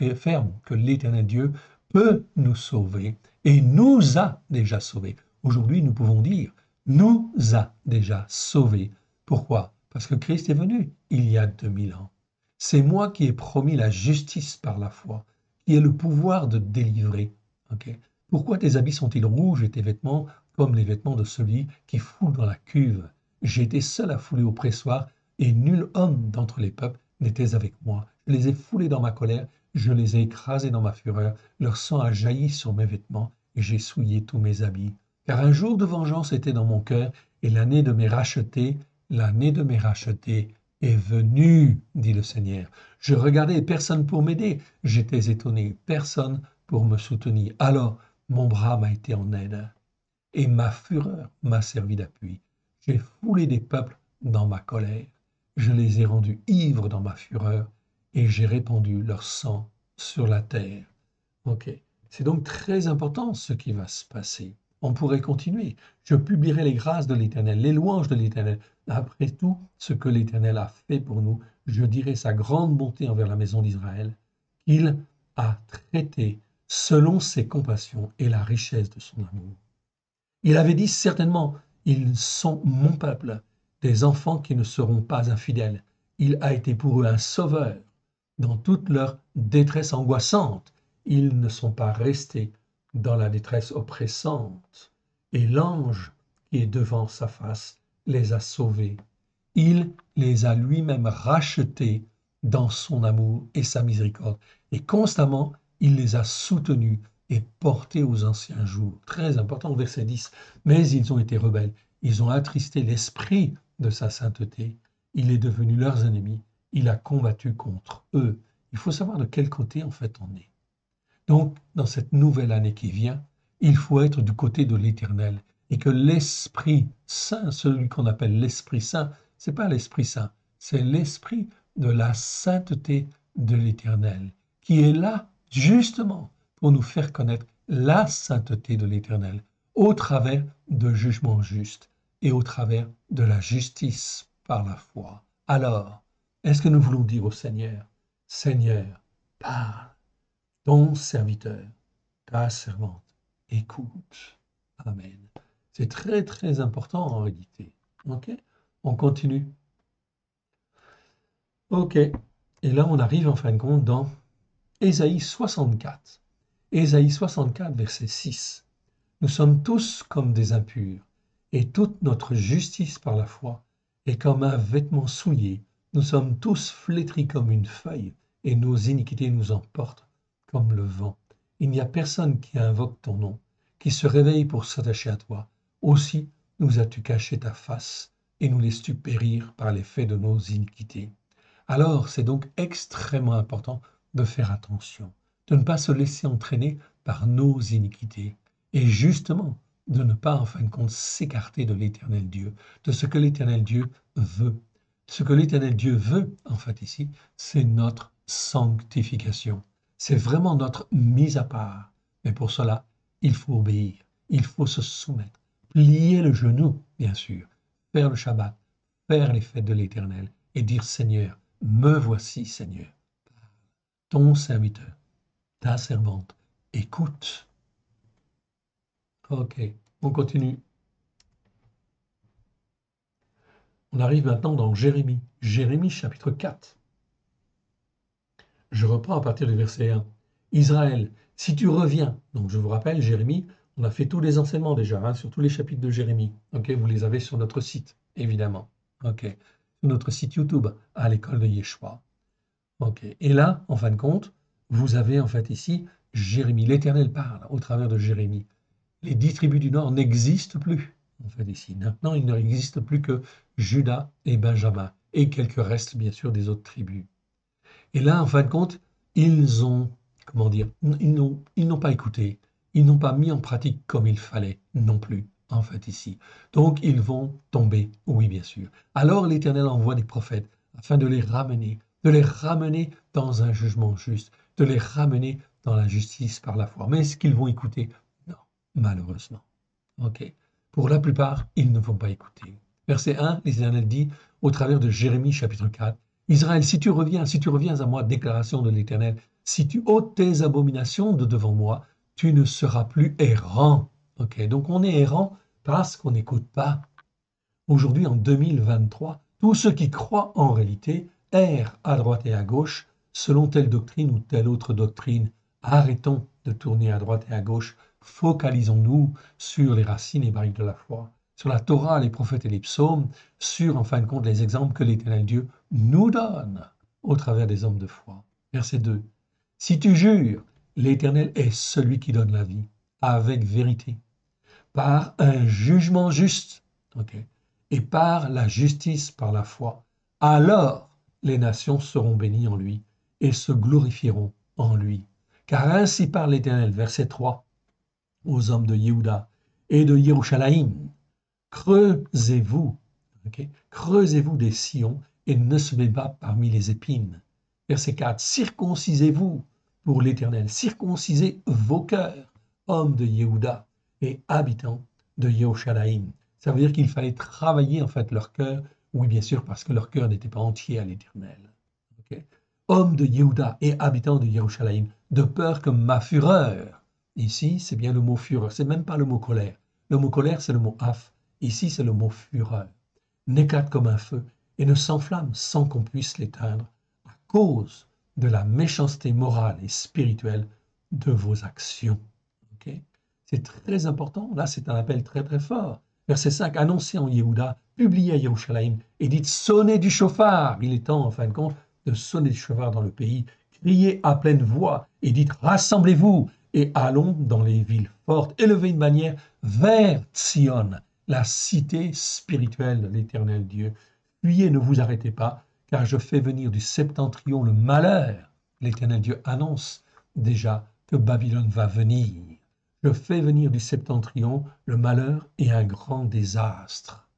que l'Éternel Dieu peut nous sauver et nous a déjà sauvés. Aujourd'hui, nous pouvons dire, nous a déjà sauvés. Pourquoi? Parce que Christ est venu il y a 2000 ans. C'est moi qui ai promis la justice par la foi, qui ai le pouvoir de délivrer. Okay. Pourquoi tes habits sont-ils rouges et tes vêtements comme les vêtements de celui qui foule dans la cuve? J'ai été seul à fouler au pressoir, et nul homme d'entre les peuples n'était avec moi. Je les ai foulés dans ma colère, je les ai écrasés dans ma fureur, leur sang a jailli sur mes vêtements, et j'ai souillé tous mes habits. Car un jour de vengeance était dans mon cœur, et l'année de mes rachetés est venue, dit le Seigneur. Je regardais, personne pour m'aider. J'étais étonné, personne pour me soutenir. Alors, mon bras m'a été en aide, et ma fureur m'a servi d'appui. J'ai foulé des peuples dans ma colère. Je les ai rendus ivres dans ma fureur, et j'ai répandu leur sang sur la terre. Ok. C'est donc très important ce qui va se passer. On pourrait continuer. Je publierai les grâces de l'Éternel, les louanges de l'Éternel. Après tout ce que l'Éternel a fait pour nous, je dirai sa grande bonté envers la maison d'Israël, qu'il a traité selon ses compassions et la richesse de son amour. Il avait dit certainement, ils sont mon peuple, des enfants qui ne seront pas infidèles. Il a été pour eux un sauveur dans toute leur détresse angoissante. Ils ne sont pas restés dans la détresse oppressante. Et l'ange qui est devant sa face les a sauvés. Il les a lui-même rachetés dans son amour et sa miséricorde. Et constamment, il les a soutenus et portés aux anciens jours. Très important, verset 10. Mais ils ont été rebelles. Ils ont attristé l'esprit de sa sainteté. Il est devenu leurs ennemis. Il a combattu contre eux. Il faut savoir de quel côté, en fait, on est. Donc, dans cette nouvelle année qui vient, il faut être du côté de l'Éternel et que l'Esprit Saint, celui qu'on appelle l'Esprit Saint, c'est pas l'Esprit Saint, c'est l'Esprit de la sainteté de l'Éternel qui est là justement pour nous faire connaître la sainteté de l'Éternel au travers de jugements justes et au travers de la justice par la foi. Alors, est-ce que nous voulons dire au Seigneur, Seigneur, parle, ton serviteur, ta servante, écoute. Amen. C'est très, très important en réalité. OK? On continue. OK. Et là, on arrive en fin de compte dans Ésaïe 64. Ésaïe 64, verset 6. Nous sommes tous comme des impurs, et toute notre justice par la foi est comme un vêtement souillé. Nous sommes tous flétris comme une feuille, et nos iniquités nous emportent comme le vent. Il n'y a personne qui invoque ton nom, qui se réveille pour s'attacher à toi. Aussi nous as-tu caché ta face, et nous laisses-tu périr par l'effet de nos iniquités. Alors c'est donc extrêmement important de faire attention, de ne pas se laisser entraîner par nos iniquités, et justement de ne pas en fin de compte s'écarter de l'Éternel Dieu, de ce que l'Éternel Dieu veut. Ce que l'Éternel Dieu veut, en fait ici, c'est notre sanctification. C'est vraiment notre mise à part. Mais pour cela, il faut obéir, il faut se soumettre, plier le genou, bien sûr, faire le Shabbat, faire les fêtes de l'Éternel et dire Seigneur, me voici Seigneur, ton serviteur, ta servante, écoute. Ok, on continue. On arrive maintenant dans Jérémie, Jérémie chapitre 4. Je reprends à partir du verset 1. Israël, si tu reviens, donc je vous rappelle, Jérémie, on a fait tous les enseignements déjà, sur tous les chapitres de Jérémie. Okay, vous les avez sur notre site, évidemment. Okay, sur notre site YouTube, à l'école de Yeshua. Okay. Et là, en fin de compte, vous avez en fait ici Jérémie. L'Éternel parle au travers de Jérémie. Les 10 tribus du Nord n'existent plus, en fait ici. Maintenant, il n'existe plus que Juda et Benjamin, et quelques restes, bien sûr, des autres tribus. Et là, en fin de compte, ils ont, comment dire, ils n'ont pas écouté, ils n'ont pas mis en pratique comme il fallait non plus, en fait, ici. Donc, ils vont tomber, oui, bien sûr. Alors, l'Éternel envoie des prophètes afin de les ramener dans un jugement juste, de les ramener dans la justice par la foi. Mais est-ce qu'ils vont écouter? Non, malheureusement. OK. Pour la plupart, ils ne vont pas écouter. Verset 1, l'Éternel dit, au travers de Jérémie chapitre 4, Israël, si tu reviens à moi, déclaration de l'Éternel, si tu ôtes tes abominations de devant moi, tu ne seras plus errant. Ok, donc on est errant parce qu'on n'écoute pas. Aujourd'hui, en 2023, tous ceux qui croient en réalité errent à droite et à gauche selon telle doctrine ou telle autre doctrine. Arrêtons de tourner à droite et à gauche. Focalisons-nous sur les racines hébraïques de la foi, sur la Torah, les prophètes et les psaumes, sur, en fin de compte, les exemples que l'Éternel Dieu nous donne au travers des hommes de foi. Verset 2. Si tu jures, l'Éternel est celui qui donne la vie, avec vérité, par un jugement juste, et par la justice, par la foi. Alors les nations seront bénies en lui et se glorifieront en lui. Car ainsi parle l'Éternel, verset 3, aux hommes de Yehuda et de Yerushalayim. Creusez-vous, creusez-vous des sillons et ne semez pas parmi les épines. Verset 4, circoncisez-vous pour l'Éternel, circoncisez vos cœurs, hommes de Yehuda et habitants de Yerushalayim. Ça veut dire qu'il fallait travailler en fait leur cœur, oui bien sûr parce que leur cœur n'était pas entier à l'Éternel. Hommes de Yehuda et habitants de Yerushalayim, de peur que ma fureur, ici c'est bien le mot fureur, c'est même pas le mot colère. Le mot colère c'est le mot af, ici c'est le mot fureur. N'éclate comme un feu et ne s'enflamme sans qu'on puisse l'éteindre à cause de la méchanceté morale et spirituelle de vos actions. C'est très important, là c'est un appel très très fort. Verset 5, annoncez en Yehuda, publiez à Yerushalayim et dites sonnez du chauffard. Il est temps en fin de compte de sonner du chauffard dans le pays. Criez à pleine voix et dites rassemblez-vous et allons dans les villes fortes, élevez une bannière vers Sion, la cité spirituelle de l'Éternel Dieu. Fuyez, ne vous arrêtez pas, car je fais venir du septentrion le malheur. L'Éternel Dieu annonce déjà que Babylone va venir. Je fais venir du septentrion le malheur et un grand désastre.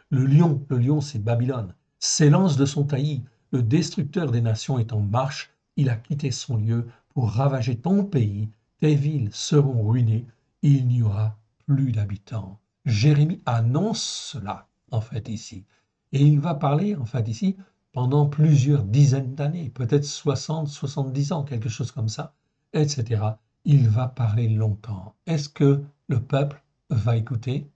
Le lion c'est Babylone, s'élance de son taillis. Le destructeur des nations est en marche. Il a quitté son lieu pour ravager ton pays. Tes villes seront ruinées. Il n'y aura plus d'habitants. Jérémie annonce cela, en fait, ici. Et il va parler, en fait, ici, pendant plusieurs dizaines d'années, peut-être 60, 70 ans, quelque chose comme ça, etc. Il va parler longtemps. Est-ce que le peuple va écouter?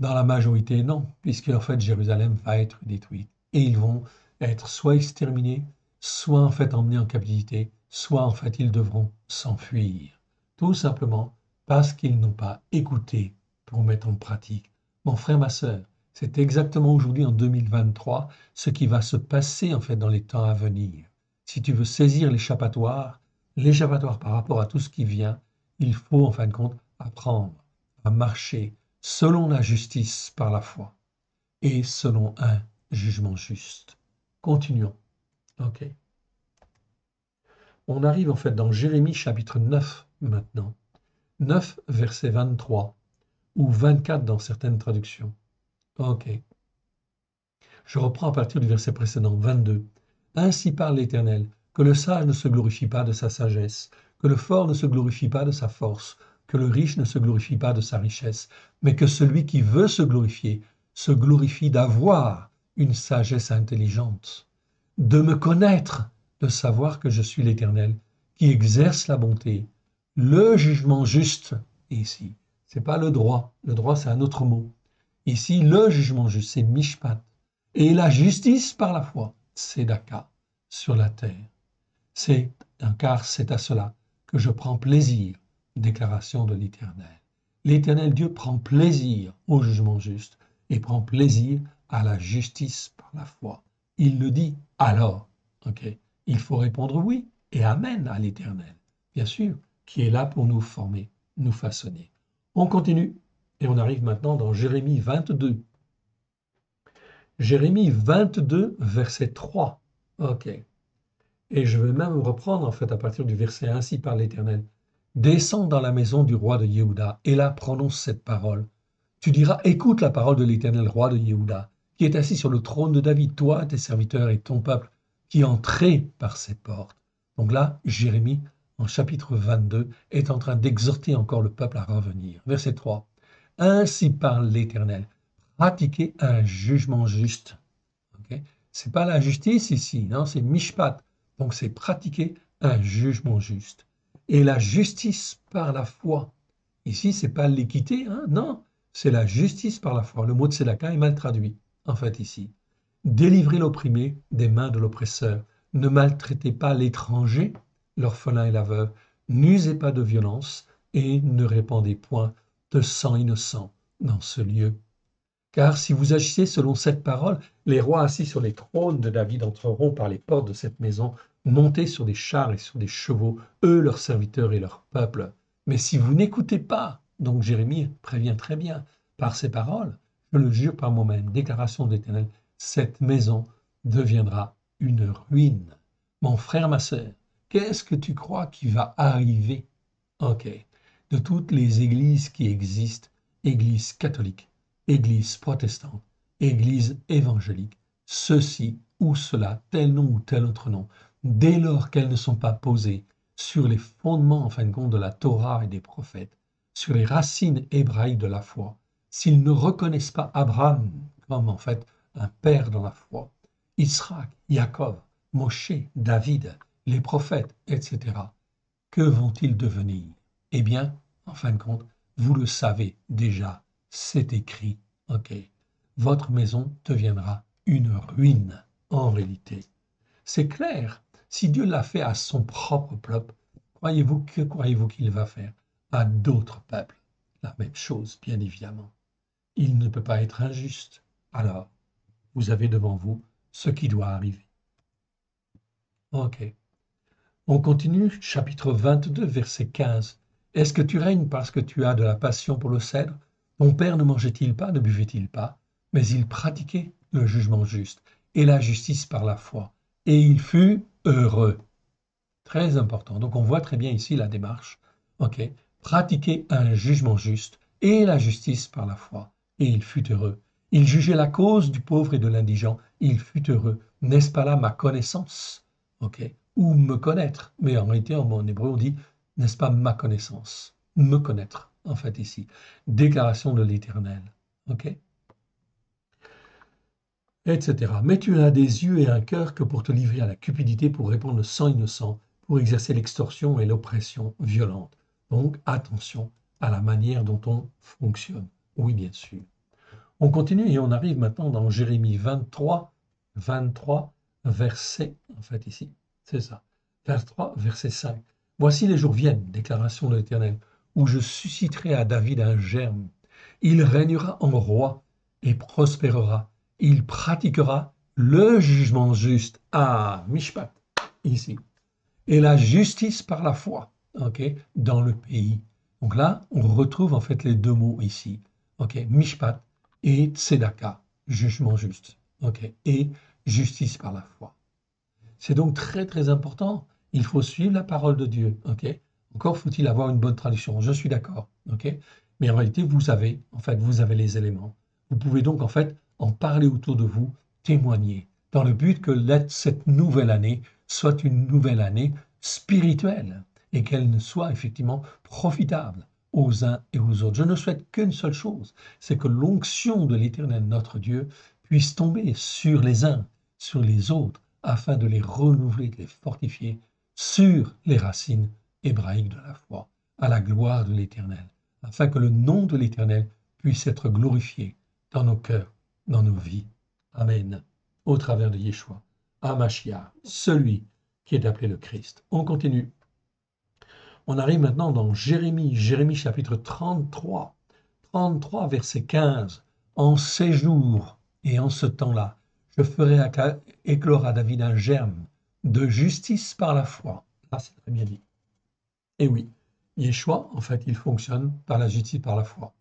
Dans la majorité, non, puisque en fait Jérusalem va être détruite. Et ils vont être soit exterminés, soit en fait emmenés en captivité, soit en fait ils devront s'enfuir. Tout simplement parce qu'ils n'ont pas écouté pour mettre en pratique. Mon frère, ma sœur, c'est exactement aujourd'hui en 2023 ce qui va se passer en fait dans les temps à venir. Si tu veux saisir l'échappatoire par rapport à tout ce qui vient, il faut en fin de compte apprendre à marcher selon la justice par la foi et selon un jugement juste. Continuons. On arrive en fait dans Jérémie chapitre 9 maintenant. 9 verset 23 ou 24 dans certaines traductions. Je reprends à partir du verset précédent, 22. Ainsi parle l'Éternel, que le sage ne se glorifie pas de sa sagesse, que le fort ne se glorifie pas de sa force, que le riche ne se glorifie pas de sa richesse, mais que celui qui veut se glorifie d'avoir une sagesse intelligente, de me connaître, de savoir que je suis l'Éternel, qui exerce la bonté, le jugement juste, ici, c'est pas le droit c'est un autre mot. Ici, le jugement juste, c'est mishpat, et la justice par la foi, c'est Daka, sur la terre. Car c'est à cela que je prends plaisir, déclaration de l'Éternel. L'Éternel Dieu prend plaisir au jugement juste et prend plaisir à la justice par la foi. Il le dit alors. Il faut répondre oui et amen à l'Éternel, bien sûr, qui est là pour nous former, nous façonner. On continue et on arrive maintenant dans Jérémie 22. Jérémie 22, verset 3. Et je vais même reprendre en fait à partir du verset ainsi par l'Éternel. Descends dans la maison du roi de Yehuda et là prononce cette parole. Tu diras, écoute la parole de l'Éternel roi de Yehuda, qui est assis sur le trône de David, toi, tes serviteurs et ton peuple, qui entrez par ces portes. Donc là, Jérémie, en chapitre 22, est en train d'exhorter encore le peuple à revenir. Verset 3. Ainsi parle l'Éternel. Pratiquez un jugement juste. C'est pas la justice ici, non, c'est mishpat. Donc c'est pratiquer un jugement juste. Et la justice par la foi. Ici, c'est pas l'équité, non, c'est la justice par la foi. Le mot de Tzedaka est mal traduit, en fait, ici. Délivrez l'opprimé des mains de l'oppresseur. Ne maltraitez pas l'étranger, l'orphelin et la veuve. N'usez pas de violence et ne répandez point de sang innocent dans ce lieu. Car si vous agissez selon cette parole, les rois assis sur les trônes de David entreront par les portes de cette maison, montés sur des chars et sur des chevaux, eux, leurs serviteurs et leur peuple. Mais si vous n'écoutez pas, donc Jérémie prévient très bien, par ces paroles, je le jure par moi-même, déclaration de l'Éternel, cette maison deviendra une ruine. Mon frère, ma sœur, qu'est-ce que tu crois qui va arriver? Ok. De toutes les églises qui existent, église catholique, église protestante, église évangélique, ceci ou cela, tel nom ou tel autre nom, dès lors qu'elles ne sont pas posées sur les fondements, en fin de compte, de la Torah et des prophètes, sur les racines hébraïques de la foi, s'ils ne reconnaissent pas Abraham comme, en fait, un père dans la foi, Israël, Jacob, Moshe, David, les prophètes, etc., que vont-ils devenir? Eh bien, en fin de compte, vous le savez déjà, c'est écrit, ok. Votre maison deviendra une ruine en réalité. C'est clair, si Dieu l'a fait à son propre peuple, croyez-vous qu'il va faire à d'autres peuples? La même chose, bien évidemment. Il ne peut pas être injuste. Alors, vous avez devant vous ce qui doit arriver. Ok. On continue, chapitre 22, verset 15. Est-ce que tu règnes parce que tu as de la passion pour le cèdre? Ton père ne mangeait-il pas, ne buvait-il pas? Mais il pratiquait le jugement juste et la justice par la foi. Et il fut heureux. Très important. Donc on voit très bien ici la démarche. Ok. Pratiquer un jugement juste et la justice par la foi. Et il fut heureux. Il jugeait la cause du pauvre et de l'indigent. Il fut heureux. N'est-ce pas là ma connaissance? Ok. Ou me connaître. Mais en réalité, en hébreu, on dit, n'est-ce pas ma connaissance? Me connaître, en fait, ici. Déclaration de l'Éternel. Ok. Etc. Mais tu n'as des yeux et un cœur que pour te livrer à la cupidité, pour répandre le sang innocent, pour exercer l'extorsion et l'oppression violente. Donc, attention à la manière dont on fonctionne. Oui, bien sûr. On continue et on arrive maintenant dans Jérémie 23, verset, en fait ici, c'est ça, 23, verset 5. Voici les jours viennent, déclaration de l'Éternel, où je susciterai à David un germe. Il régnera en roi et prospérera. Il pratiquera le jugement juste à Mishpat, ici, et la justice par la foi, ok, dans le pays. Donc là, on retrouve en fait les deux mots ici, ok, Mishpat et Tzedaka, jugement juste, ok, et justice par la foi. C'est donc très très important. Il faut suivre la parole de Dieu, ok. Encore faut-il avoir une bonne traduction. Je suis d'accord, ok. Mais en réalité, vous avez les éléments. Vous pouvez donc en fait en parler autour de vous, témoigner, dans le but que cette nouvelle année soit une nouvelle année spirituelle et qu'elle ne soit effectivement profitable aux uns et aux autres. Je ne souhaite qu'une seule chose, c'est que l'onction de l'Éternel notre Dieu puisse tomber sur les uns, sur les autres, afin de les renouveler, de les fortifier sur les racines hébraïques de la foi, à la gloire de l'Éternel, afin que le nom de l'Éternel puisse être glorifié dans nos cœurs, dans nos vies. Amen. Au travers de Yeshua, Hamashiach, celui qui est appelé le Christ. On continue. On arrive maintenant dans Jérémie chapitre 33, verset 15. En ces jours et en ce temps-là, je ferai éclore à David un germe de justice par la foi. Là, c'est très bien dit. Et oui, Yeshua, en fait, il fonctionne par la justice par la foi.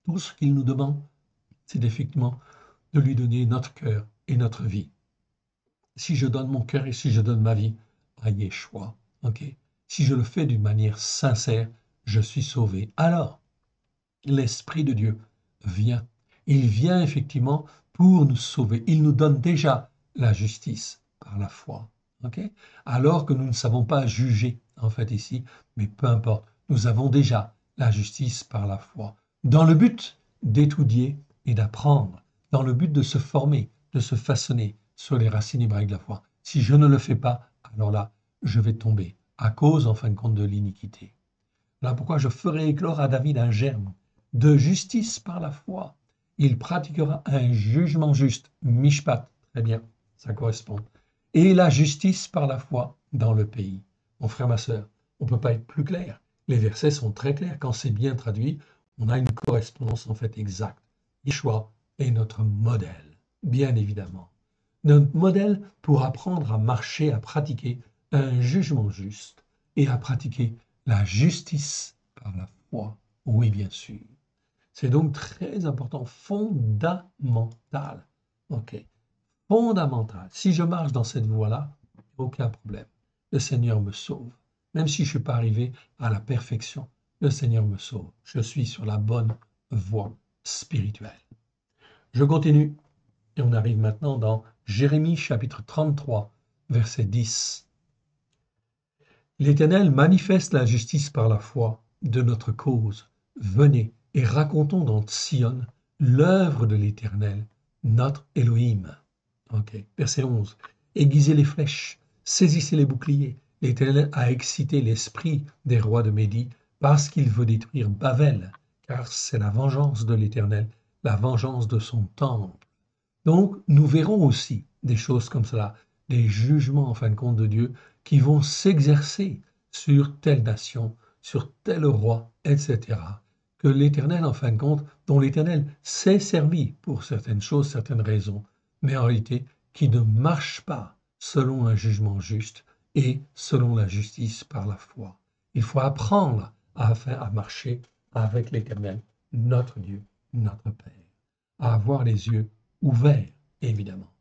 Tout ce qu'il nous demande, c'est effectivement de lui donner notre cœur et notre vie. Si je donne mon cœur et si je donne ma vie à Yeshua, ok, si je le fais d'une manière sincère, je suis sauvé. Alors, l'Esprit de Dieu vient. Il vient effectivement pour nous sauver. Il nous donne déjà la justice par la foi. Okay? Alors que nous ne savons pas juger, en fait, ici, mais peu importe, nous avons déjà la justice par la foi. Dans le but d'étudier et d'apprendre, dans le but de se former, de se façonner sur les racines hébraïques de la foi. Si je ne le fais pas, alors là, je vais tomber à cause, en fin de compte, de l'iniquité. Voilà pourquoi je ferai éclore à David un germe de justice par la foi. Il pratiquera un jugement juste, mishpat, Très bien, ça correspond. Et la justice par la foi dans le pays. Mon frère, ma sœur, on ne peut pas être plus clair. Les versets sont très clairs. Quand c'est bien traduit, on a une correspondance en fait exacte. Yeshua est notre modèle, bien évidemment. Notre modèle pour apprendre à marcher, à pratiquer un jugement juste et à pratiquer la justice par la foi. Oui, bien sûr. C'est donc très important, fondamental. OK. Fondamental. Si je marche dans cette voie-là, aucun problème. Le Seigneur me sauve. Même si je ne suis pas arrivé à la perfection, le Seigneur me sauve. Je suis sur la bonne voie spirituelle. Je continue et on arrive maintenant dans Jérémie chapitre 33, verset 10. L'Éternel manifeste la justice par la foi de notre cause. Venez et racontons dans Sion l'œuvre de l'Éternel, notre Elohim. Okay. Verset 11. Aiguisez les flèches, saisissez les boucliers. L'Éternel a excité l'esprit des rois de Médie parce qu'il veut détruire Bavel, car c'est la vengeance de l'Éternel, la vengeance de son temple. Donc, nous verrons aussi des choses comme cela, des jugements en fin de compte de Dieu qui vont s'exercer sur telle nation, sur tel roi, etc. Que l'Éternel, en fin de compte, dont l'Éternel s'est servi pour certaines choses, certaines raisons, mais en réalité qui ne marche pas selon un jugement juste et selon la justice par la foi. Il faut apprendre à marcher avec l'Éternel, notre Dieu, notre Père, à avoir les yeux ouverts, évidemment.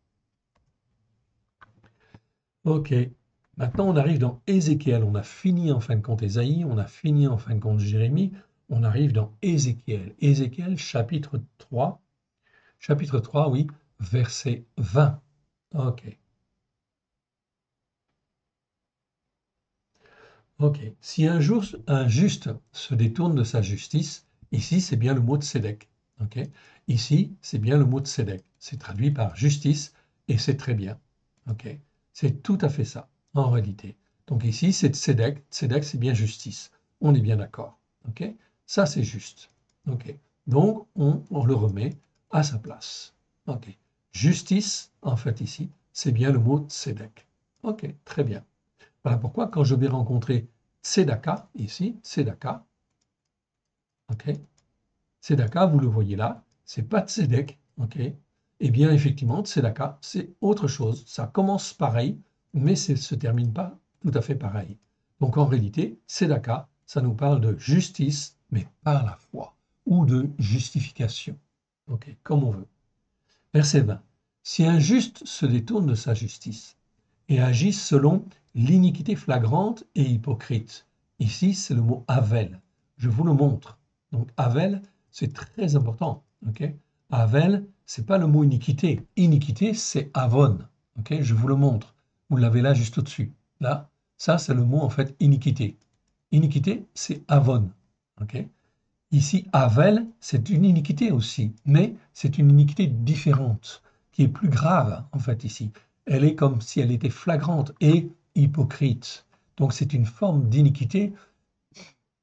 Ok, maintenant on arrive dans Ézéchiel, on a fini en fin de compte Ésaïe, on a fini en fin de compte Jérémie, on arrive dans Ézéchiel. Ézéchiel chapitre 3, oui, verset 20. Ok. Ok. Si un jour un juste se détourne de sa justice, ici c'est bien le mot de Sédek. Ok. Ici c'est bien le mot de Sédek. C'est traduit par justice et c'est très bien. Ok. C'est tout à fait ça en réalité. Donc ici c'est Sédek. Sédek c'est bien justice. On est bien d'accord. Ok. Ça c'est juste. Ok. Donc on le remet à sa place. Ok. Justice en fait ici c'est bien le mot de Sédek. Ok. Très bien. Voilà pourquoi, quand je vais rencontrer Tzedaka, ici, Tzedaka, ok, Tzedaka, vous le voyez là, c'est pas Tzedek, ok, eh bien, effectivement, Tzedaka, c'est autre chose. Ça commence pareil, mais ça ne se termine pas tout à fait pareil. Donc, en réalité, Tzedaka, ça nous parle de justice, mais par la foi, ou de justification, ok, comme on veut. Verset 20. Si un juste se détourne de sa justice et agit selon l'iniquité flagrante et hypocrite. Ici, c'est le mot Havel. Je vous le montre. Donc, Havel, c'est très important. Okay. Havel, ce n'est pas le mot iniquité. Iniquité, c'est Avon. Okay. Je vous le montre. Vous l'avez là juste au-dessus. Là, ça, c'est le mot en fait iniquité. Iniquité, c'est Avon. Okay. Ici, Havel, c'est une iniquité aussi, mais c'est une iniquité différente, qui est plus grave en fait ici. Elle est comme si elle était flagrante et hypocrite. Donc c'est une forme d'iniquité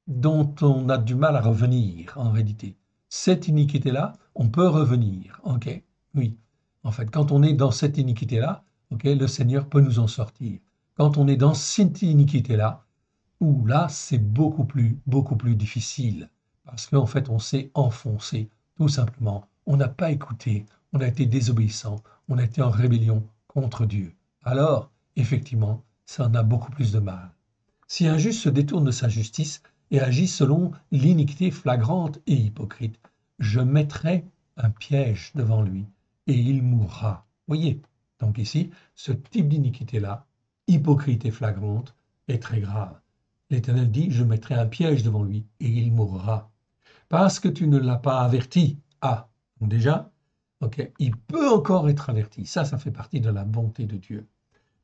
dont on a du mal à revenir en réalité. Cette iniquité-là, on peut revenir, ok? Oui. En fait, quand on est dans cette iniquité-là, ok, le Seigneur peut nous en sortir. Quand on est dans cette iniquité-là, ou là, c'est beaucoup plus difficile. Parce qu'en fait, on s'est enfoncé, tout simplement. On n'a pas écouté, on a été désobéissant, on a été en rébellion contre Dieu. Alors, effectivement, ça en a beaucoup plus de mal. Si un juste se détourne de sa justice et agit selon l'iniquité flagrante et hypocrite, je mettrai un piège devant lui et il mourra. Voyez, donc ici, ce type d'iniquité-là, hypocrite et flagrante, est très grave. L'Éternel dit, je mettrai un piège devant lui et il mourra. Parce que tu ne l'as pas averti. Ah, donc déjà, ok, il peut encore être averti. Ça fait partie de la bonté de Dieu.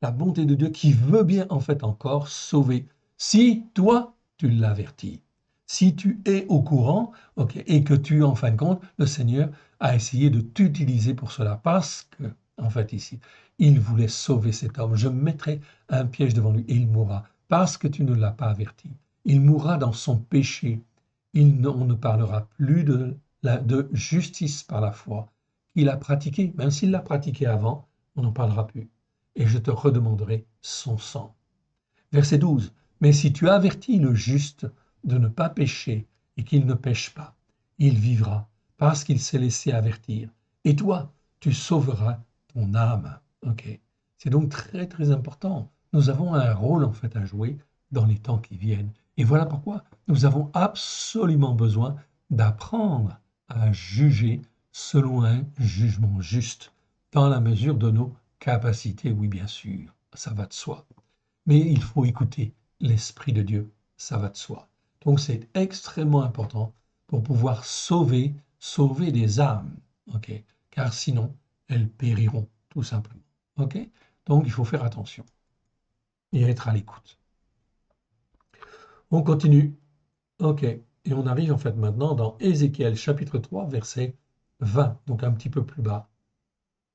La bonté de Dieu qui veut bien en fait encore sauver. Si toi, tu l'avertis. Si tu es au courant, ok, et que tu, en fin de compte, le Seigneur a essayé de t'utiliser pour cela. Parce que, en fait, ici, il voulait sauver cet homme. Je mettrai un piège devant lui et il mourra. Parce que tu ne l'as pas averti. Il mourra dans son péché. On ne parlera plus de justice par la foi qu'il a pratiquée, même s'il l'a pratiquée avant, on n'en parlera plus, et je te redemanderai son sang. Verset 12. Mais si tu avertis le juste de ne pas pécher et qu'il ne pêche pas, il vivra parce qu'il s'est laissé avertir. Et toi, tu sauveras ton âme. Ok. C'est donc très très important. Nous avons un rôle en fait à jouer dans les temps qui viennent. Et voilà pourquoi nous avons absolument besoin d'apprendre à juger selon un jugement juste, dans la mesure de nos capacités, oui bien sûr, ça va de soi. Mais il faut écouter l'Esprit de Dieu, ça va de soi. Donc c'est extrêmement important pour pouvoir sauver des âmes, ok? Car sinon, elles périront, tout simplement. Ok? Donc il faut faire attention et être à l'écoute. On continue. Ok. Et on arrive en fait maintenant dans Ézéchiel chapitre 3, verset 20, donc un petit peu plus bas.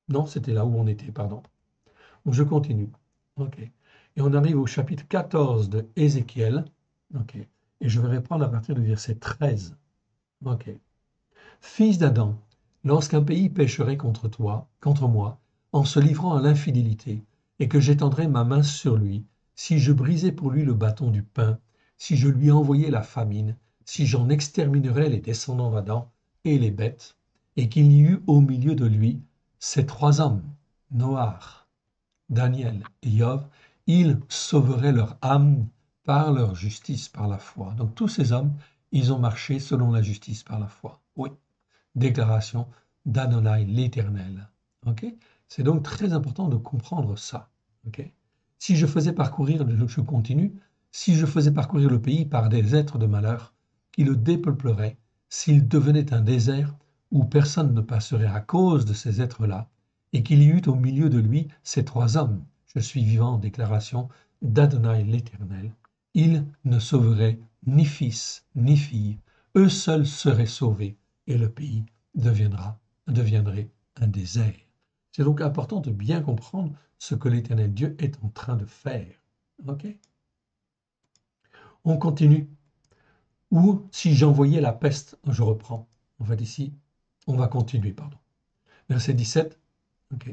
Non, c'était là où on était, pardon. Donc je continue. Ok. Et on arrive au chapitre 14 de Ézéchiel. Ok. Et je vais reprendre à partir du verset 13. Ok. Fils d'Adam, lorsqu'un pays pécherait contre toi, contre moi, en se livrant à l'infidélité, et que j'étendrais ma main sur lui, si je brisais pour lui le bâton du pain, si je lui envoyais la famine, si j'en exterminerais les descendants d'Adam et les bêtes, et qu'il n'y eût au milieu de lui ces trois hommes, Noach, Daniel et Job, ils sauveraient leur âme par leur justice, par la foi. Donc tous ces hommes, ils ont marché selon la justice par la foi. Oui, déclaration d'Adonai l'Éternel. Ok? C'est donc très important de comprendre ça. Ok? Si je faisais parcourir, je continue, si je faisais parcourir le pays par des êtres de malheur, qui le dépeupleraient, s'il devenait un désert où personne ne passerait à cause de ces êtres-là, et qu'il y eût au milieu de lui ces trois hommes, je suis vivant, déclaration d'Adonai l'Éternel, ils ne sauveraient ni fils ni fille, eux seuls seraient sauvés, et le pays deviendrait un désert. C'est donc important de bien comprendre ce que l'Éternel Dieu est en train de faire. Ok? On continue. Ou si j'envoyais la peste, je reprends. En fait ici, on va continuer, pardon. Verset 17. Ok,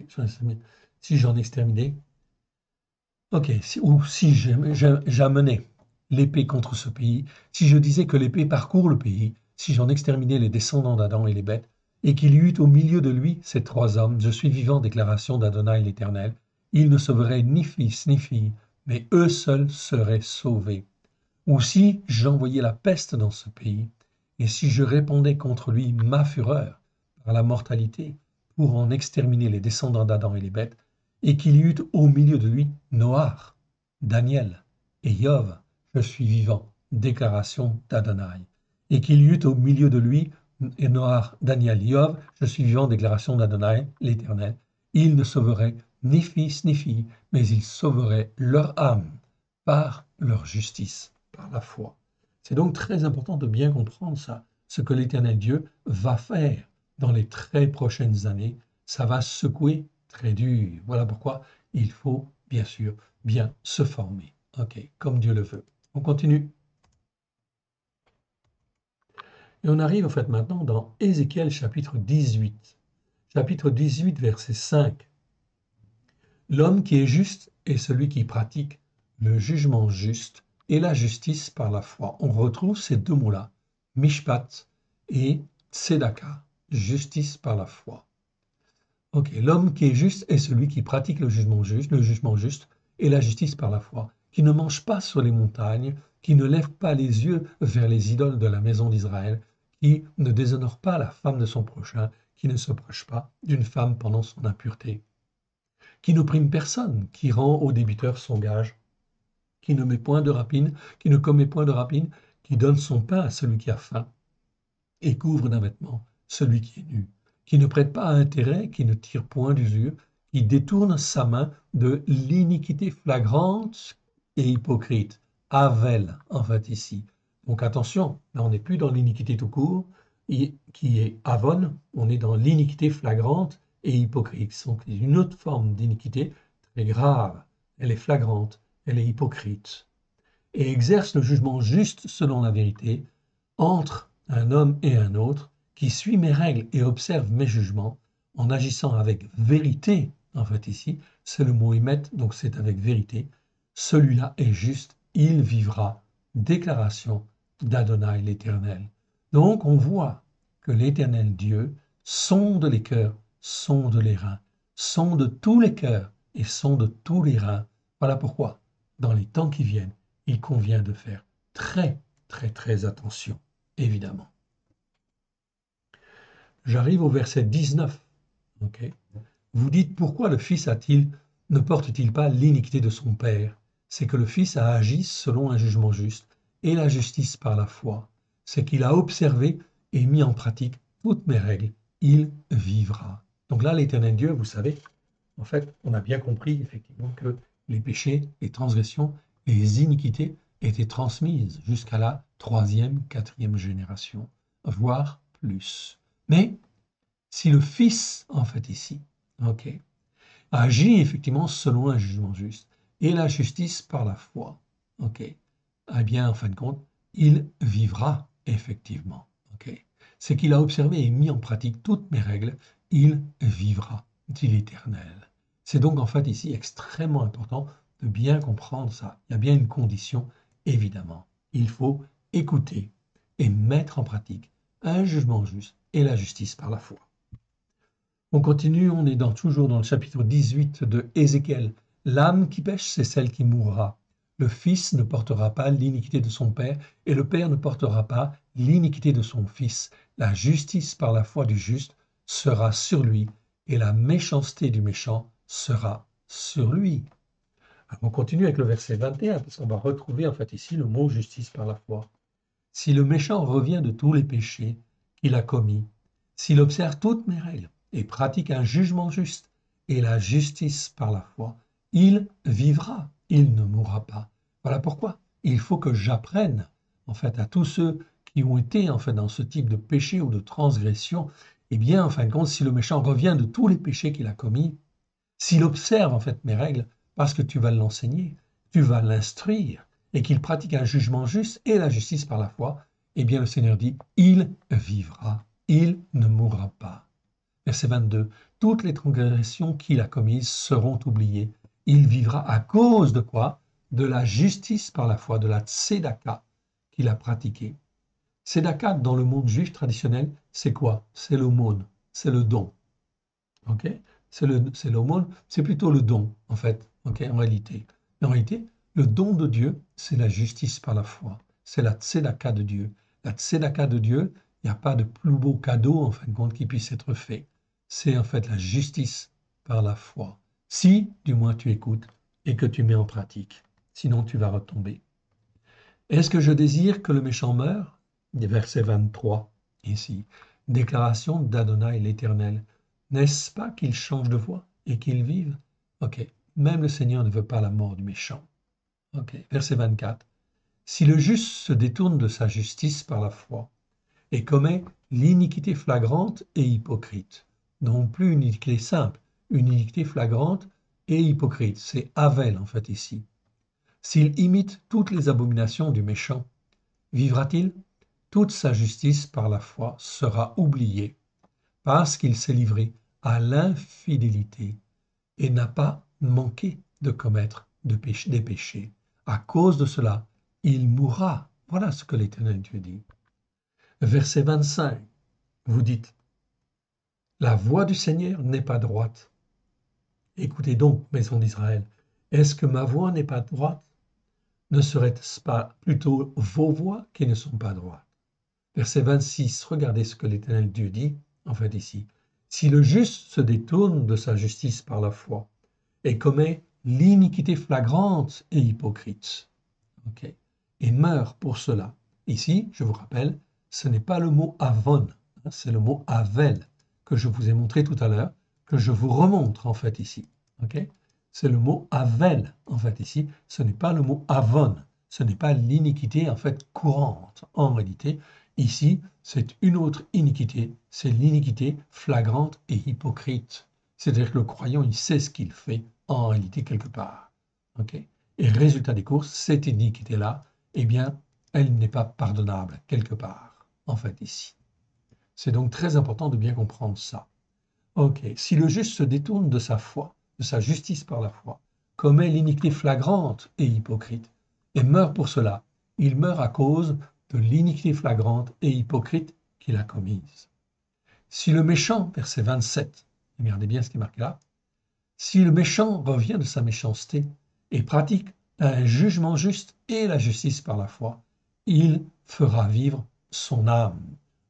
si j'en exterminais. Ok, ou si j'amenais l'épée contre ce pays, si je disais que l'épée parcourt le pays, si j'en exterminais les descendants d'Adam et les bêtes, et qu'il y eût au milieu de lui ces trois hommes, je suis vivant, déclaration d'Adonai l'Éternel, ils ne sauveraient ni fils ni fille, mais eux seuls seraient sauvés. Ou si j'envoyais la peste dans ce pays, et si je répandais contre lui ma fureur par la mortalité, pour en exterminer les descendants d'Adam et les bêtes, et qu'il y eût au milieu de lui Noach, Daniel et Job, je suis vivant, déclaration d'Adonai, et qu'il y eût au milieu de lui Noach, Daniel, Job, je suis vivant, déclaration d'Adonai, l'Éternel, ils ne sauveraient ni fils ni fille, mais ils sauveraient leur âme par leur justice, par la foi. C'est donc très important de bien comprendre ça, ce que l'Éternel Dieu va faire dans les très prochaines années. Ça va secouer très dur. Voilà pourquoi il faut, bien sûr, bien se former. OK, comme Dieu le veut. On continue. Et on arrive en fait maintenant dans Ézéchiel chapitre 18. Chapitre 18, verset 5. L'homme qui est juste est celui qui pratique le jugement juste et la justice par la foi. On retrouve ces deux mots-là, mishpat et tzedaka, justice par la foi. Ok, l'homme qui est juste est celui qui pratique le jugement juste et la justice par la foi, qui ne mange pas sur les montagnes, qui ne lève pas les yeux vers les idoles de la maison d'Israël, qui ne déshonore pas la femme de son prochain, qui ne se proche pas d'une femme pendant son impureté, qui n'opprime personne, qui rend au débiteur son gage, qui ne met point de rapine, qui ne commet point de rapine, qui donne son pain à celui qui a faim, et couvre d'un vêtement celui qui est nu, qui ne prête pas à intérêt, qui ne tire point d'usure, qui détourne sa main de l'iniquité flagrante et hypocrite. Avel, en fait, ici. Donc attention, là on n'est plus dans l'iniquité tout court, qui est avon, on est dans l'iniquité flagrante et hypocrite. Donc une autre forme d'iniquité très grave, elle est flagrante, elle est hypocrite. Et exerce le jugement juste selon la vérité entre un homme et un autre, qui suit mes règles et observe mes jugements, en agissant avec vérité en fait ici, c'est le mot émet, donc c'est avec vérité. Celui-là est juste, il vivra. Déclaration d'Adonai l'Éternel. Donc on voit que l'Éternel Dieu sonde les cœurs, sonde les reins, sonde tous les cœurs et sonde tous les reins. Voilà pourquoi, dans les temps qui viennent, il convient de faire très, très, très attention, évidemment. J'arrive au verset 19. Ok. Vous dites, pourquoi le Fils ne porte-t-il pas l'iniquité de son Père? C'est que le Fils a agi selon un jugement juste, et la justice par la foi. C'est qu'il a observé et mis en pratique toutes mes règles. Il vivra. Donc là, l'Éternel Dieu, vous savez, en fait, on a bien compris effectivement que les péchés, les transgressions, les iniquités étaient transmises jusqu'à la troisième, quatrième génération, voire plus. Mais si le Fils, en fait ici, ok, agit effectivement selon un jugement juste et la justice par la foi, ok, eh bien, en fin de compte, il vivra effectivement, ok. C'est qu'il a observé et mis en pratique toutes mes règles, il vivra, dit l'Éternel. C'est donc en fait ici extrêmement important de bien comprendre ça. Il y a bien une condition, évidemment. Il faut écouter et mettre en pratique un jugement juste et la justice par la foi. On continue, on est toujours dans le chapitre 18 de Ézéchiel. L'âme qui pêche, c'est celle qui mourra. Le fils ne portera pas l'iniquité de son père, et le père ne portera pas l'iniquité de son fils. La justice par la foi du juste sera sur lui, et la méchanceté du méchant sera sur lui. Alors, on continue avec le verset 21, parce qu'on va retrouver en fait ici le mot justice par la foi. Si le méchant revient de tous les péchés qu'il a commis, s'il observe toutes mes règles et pratique un jugement juste et la justice par la foi, il vivra, il ne mourra pas. Voilà pourquoi il faut que j'apprenne en fait à tous ceux qui ont été en fait dans ce type de péché ou de transgression, eh bien en fin de compte, si le méchant revient de tous les péchés qu'il a commis, s'il observe en fait mes règles, parce que tu vas l'enseigner, tu vas l'instruire, et qu'il pratique un jugement juste et la justice par la foi, eh bien le Seigneur dit, il vivra, il ne mourra pas. Verset 22, toutes les transgressions qu'il a commises seront oubliées. Il vivra à cause de quoi? De la justice par la foi, de la tzedaka qu'il a pratiquée. Tzedaka, dans le monde juif traditionnel, c'est quoi? C'est l'aumône, c'est le don. Ok, c'est l'aumône, c'est plutôt le don, en fait, ok, en réalité. Mais en réalité, le don de Dieu, c'est la justice par la foi. C'est la tzedaka de Dieu. La tzedaka de Dieu, il n'y a pas de plus beau cadeau, en fin de compte, qui puisse être fait. C'est en fait la justice par la foi. Si, du moins, tu écoutes et que tu mets en pratique. Sinon, tu vas retomber. Est-ce que je désire que le méchant meure? Verset 23, ici. Déclaration d'Adonai l'Éternel. N'est-ce pas qu'il change de voix et qu'il vive? Ok, même le Seigneur ne veut pas la mort du méchant. Ok, verset 24. Si le juste se détourne de sa justice par la foi et commet l'iniquité flagrante et hypocrite, non plus une iniquité simple, une iniquité flagrante et hypocrite, c'est Havel en fait ici. S'il imite toutes les abominations du méchant, vivra-t-il? Toute sa justice par la foi sera oubliée, parce qu'il s'est livré à l'infidélité et n'a pas manqué de commettre des péchés. À cause de cela, il mourra. Voilà ce que l'Éternel Dieu dit. Verset 25, vous dites, la voix du Seigneur n'est pas droite. Écoutez donc, maison d'Israël, est-ce que ma voix n'est pas droite? Ne serait-ce pas plutôt vos voix qui ne sont pas droites? Verset 26, regardez ce que l'Éternel Dieu dit, en fait ici. Si le juste se détourne de sa justice par la foi et commet l'iniquité flagrante et hypocrite, okay, et meurt pour cela. Ici, je vous rappelle, ce n'est pas le mot avon, hein, c'est le mot avel que je vous ai montré tout à l'heure, que je vous remontre en fait ici. Okay, c'est le mot avel en fait ici, ce n'est pas le mot avon, ce n'est pas l'iniquité en fait courante. En réalité, ici, c'est une autre iniquité, c'est l'iniquité flagrante et hypocrite. C'est-à-dire que le croyant, il sait ce qu'il fait en réalité quelque part. Okay, et résultat des courses, cette iniquité-là, eh bien, elle n'est pas pardonnable quelque part, en fait, ici. C'est donc très important de bien comprendre ça. Ok, si le juste se détourne de sa foi, de sa justice par la foi, commet l'iniquité flagrante et hypocrite, et meurt pour cela. Il meurt à cause de l'iniquité flagrante et hypocrite qu'il a commise. Si le méchant, verset 27, regardez bien ce qui est marqué là, si le méchant revient de sa méchanceté et pratique un jugement juste et la justice par la foi, il fera vivre son âme.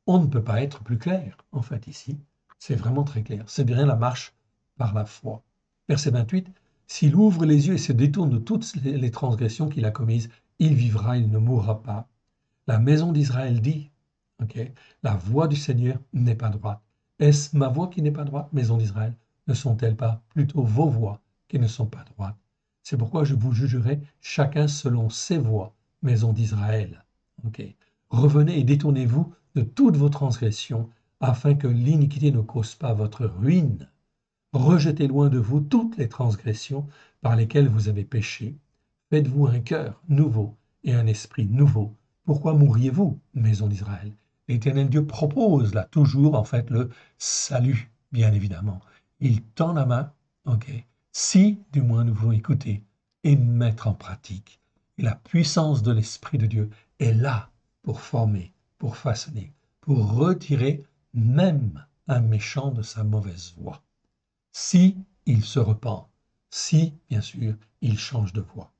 On ne peut pas être plus clair, en fait, ici. C'est vraiment très clair. C'est bien la marche par la foi. Verset 28, s'il ouvre les yeux et se détourne de toutes les transgressions qu'il a commises, il vivra, il ne mourra pas. La maison d'Israël dit, la voie du Seigneur n'est pas droite. Est-ce ma voie qui n'est pas droite, maison d'Israël? Ne sont-elles pas plutôt vos voies qui ne sont pas droites? C'est pourquoi je vous jugerai chacun selon ses voies, maison d'Israël. Revenez et détournez-vous de toutes vos transgressions, afin que l'iniquité ne cause pas votre ruine. Rejetez loin de vous toutes les transgressions par lesquelles vous avez péché. Faites-vous un cœur nouveau et un esprit nouveau. Pourquoi mourriez-vous, maison d'Israël? L'Éternel Dieu propose là toujours en fait le salut, bien évidemment. Il tend la main, si du moins nous voulons écouter et mettre en pratique. Et la puissance de l'Esprit de Dieu est là pour former, pour façonner, pour retirer même un méchant de sa mauvaise voie. Si il se repent, si, bien sûr, il change de voie.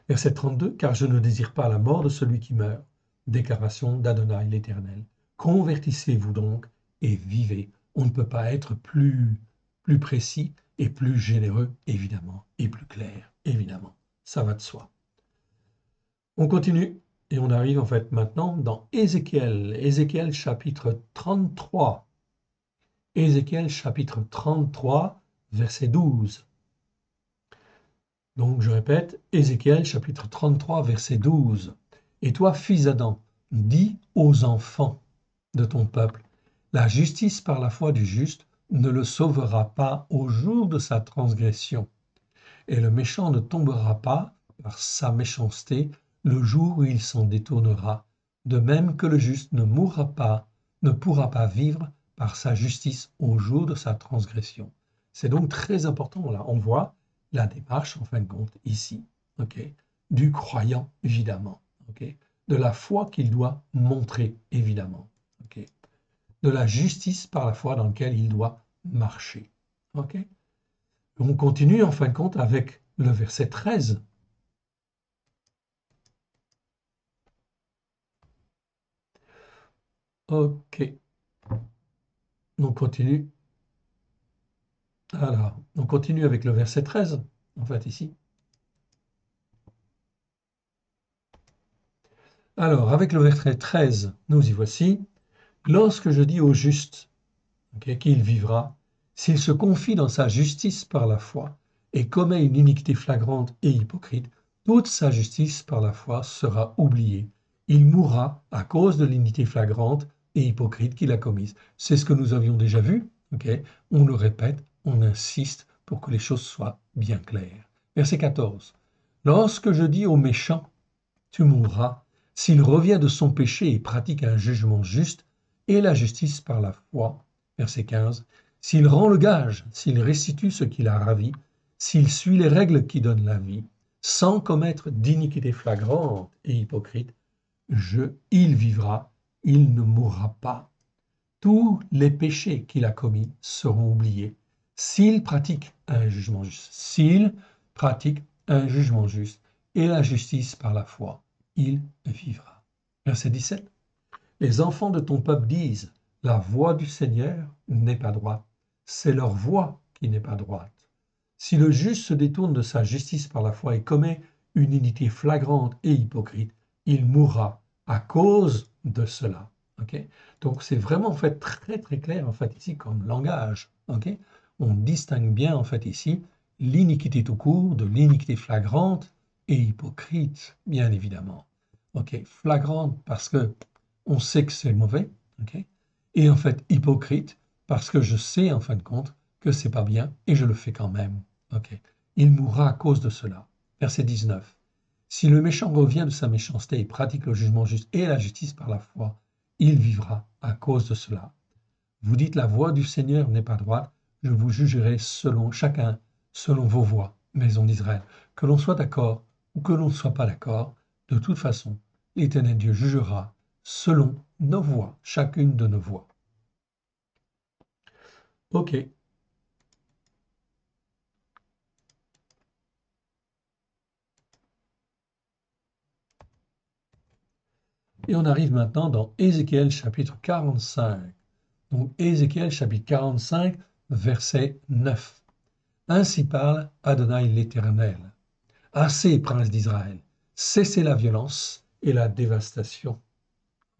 Verset 32, car je ne désire pas la mort de celui qui meurt. Déclaration d'Adonai l'Éternel. Convertissez-vous donc et vivez. On ne peut pas être plus précis et plus généreux, évidemment, et plus clair, évidemment. Ça va de soi. On continue et on arrive en fait maintenant dans Ézéchiel. Ézéchiel chapitre 33. Ézéchiel chapitre 33, verset 12. Donc je répète, Ézéchiel chapitre 33, verset 12. Et toi, fils d'Adam, dis aux enfants de ton peuple, la justice par la foi du juste ne le sauvera pas au jour de sa transgression, et le méchant ne tombera pas par sa méchanceté le jour où il s'en détournera, de même que le juste ne mourra pas, ne pourra pas vivre par sa justice au jour de sa transgression. C'est donc très important, là, on voit la démarche, en fin de compte, ici, du croyant, évidemment, de la foi qu'il doit montrer, évidemment, de la justice par la foi dans laquelle il doit marcher. On continue, en fin de compte, avec le verset 13. On continue. Alors, on continue avec le verset 13, en fait, ici. Alors, avec le verset 13, nous y voici. Lorsque je dis au juste qu'il vivra, s'il se confie dans sa justice par la foi et commet une iniquité flagrante et hypocrite, toute sa justice par la foi sera oubliée. Il mourra à cause de l'iniquité flagrante et hypocrite qu'il a commise. C'est ce que nous avions déjà vu. On le répète, on insiste pour que les choses soient bien claires. Verset 14. Lorsque je dis au méchant, tu mourras, s'il revient de son péché et pratique un jugement juste et la justice par la foi. Verset 15. S'il rend le gage, s'il restitue ce qu'il a ravi, s'il suit les règles qui donnent la vie, sans commettre d'iniquité flagrante et hypocrite, il vivra, il ne mourra pas. Tous les péchés qu'il a commis seront oubliés s'il pratique un jugement juste. S'il pratique un jugement juste et la justice par la foi, il vivra. Verset 17. Les enfants de ton peuple disent, la voie du Seigneur n'est pas droite. C'est leur voie qui n'est pas droite. Si le juste se détourne de sa justice par la foi et commet une iniquité flagrante et hypocrite, il mourra à cause de cela. Donc c'est vraiment en fait très très clair en fait ici comme langage. On distingue bien en fait ici l'iniquité tout court de l'iniquité flagrante et hypocrite, bien évidemment. Flagrante parce que on sait que c'est mauvais, et en fait hypocrite parce que je sais en fin de compte que c'est pas bien et je le fais quand même. Il mourra à cause de cela. Verset 19. Si le méchant revient de sa méchanceté et pratique le jugement juste et la justice par la foi, il vivra à cause de cela. Vous dites la voie du Seigneur n'est pas droite, je vous jugerai chacun selon vos voies, maison d'Israël. Que l'on soit d'accord ou que l'on ne soit pas d'accord, de toute façon, l'Éternel Dieu jugera selon nos voies, chacune de nos voies. Ok. Et on arrive maintenant dans Ézéchiel chapitre 45. Donc Ézéchiel chapitre 45, verset 9. Ainsi parle Adonai l'Éternel. Assez, prince d'Israël, cessez la violence et la dévastation.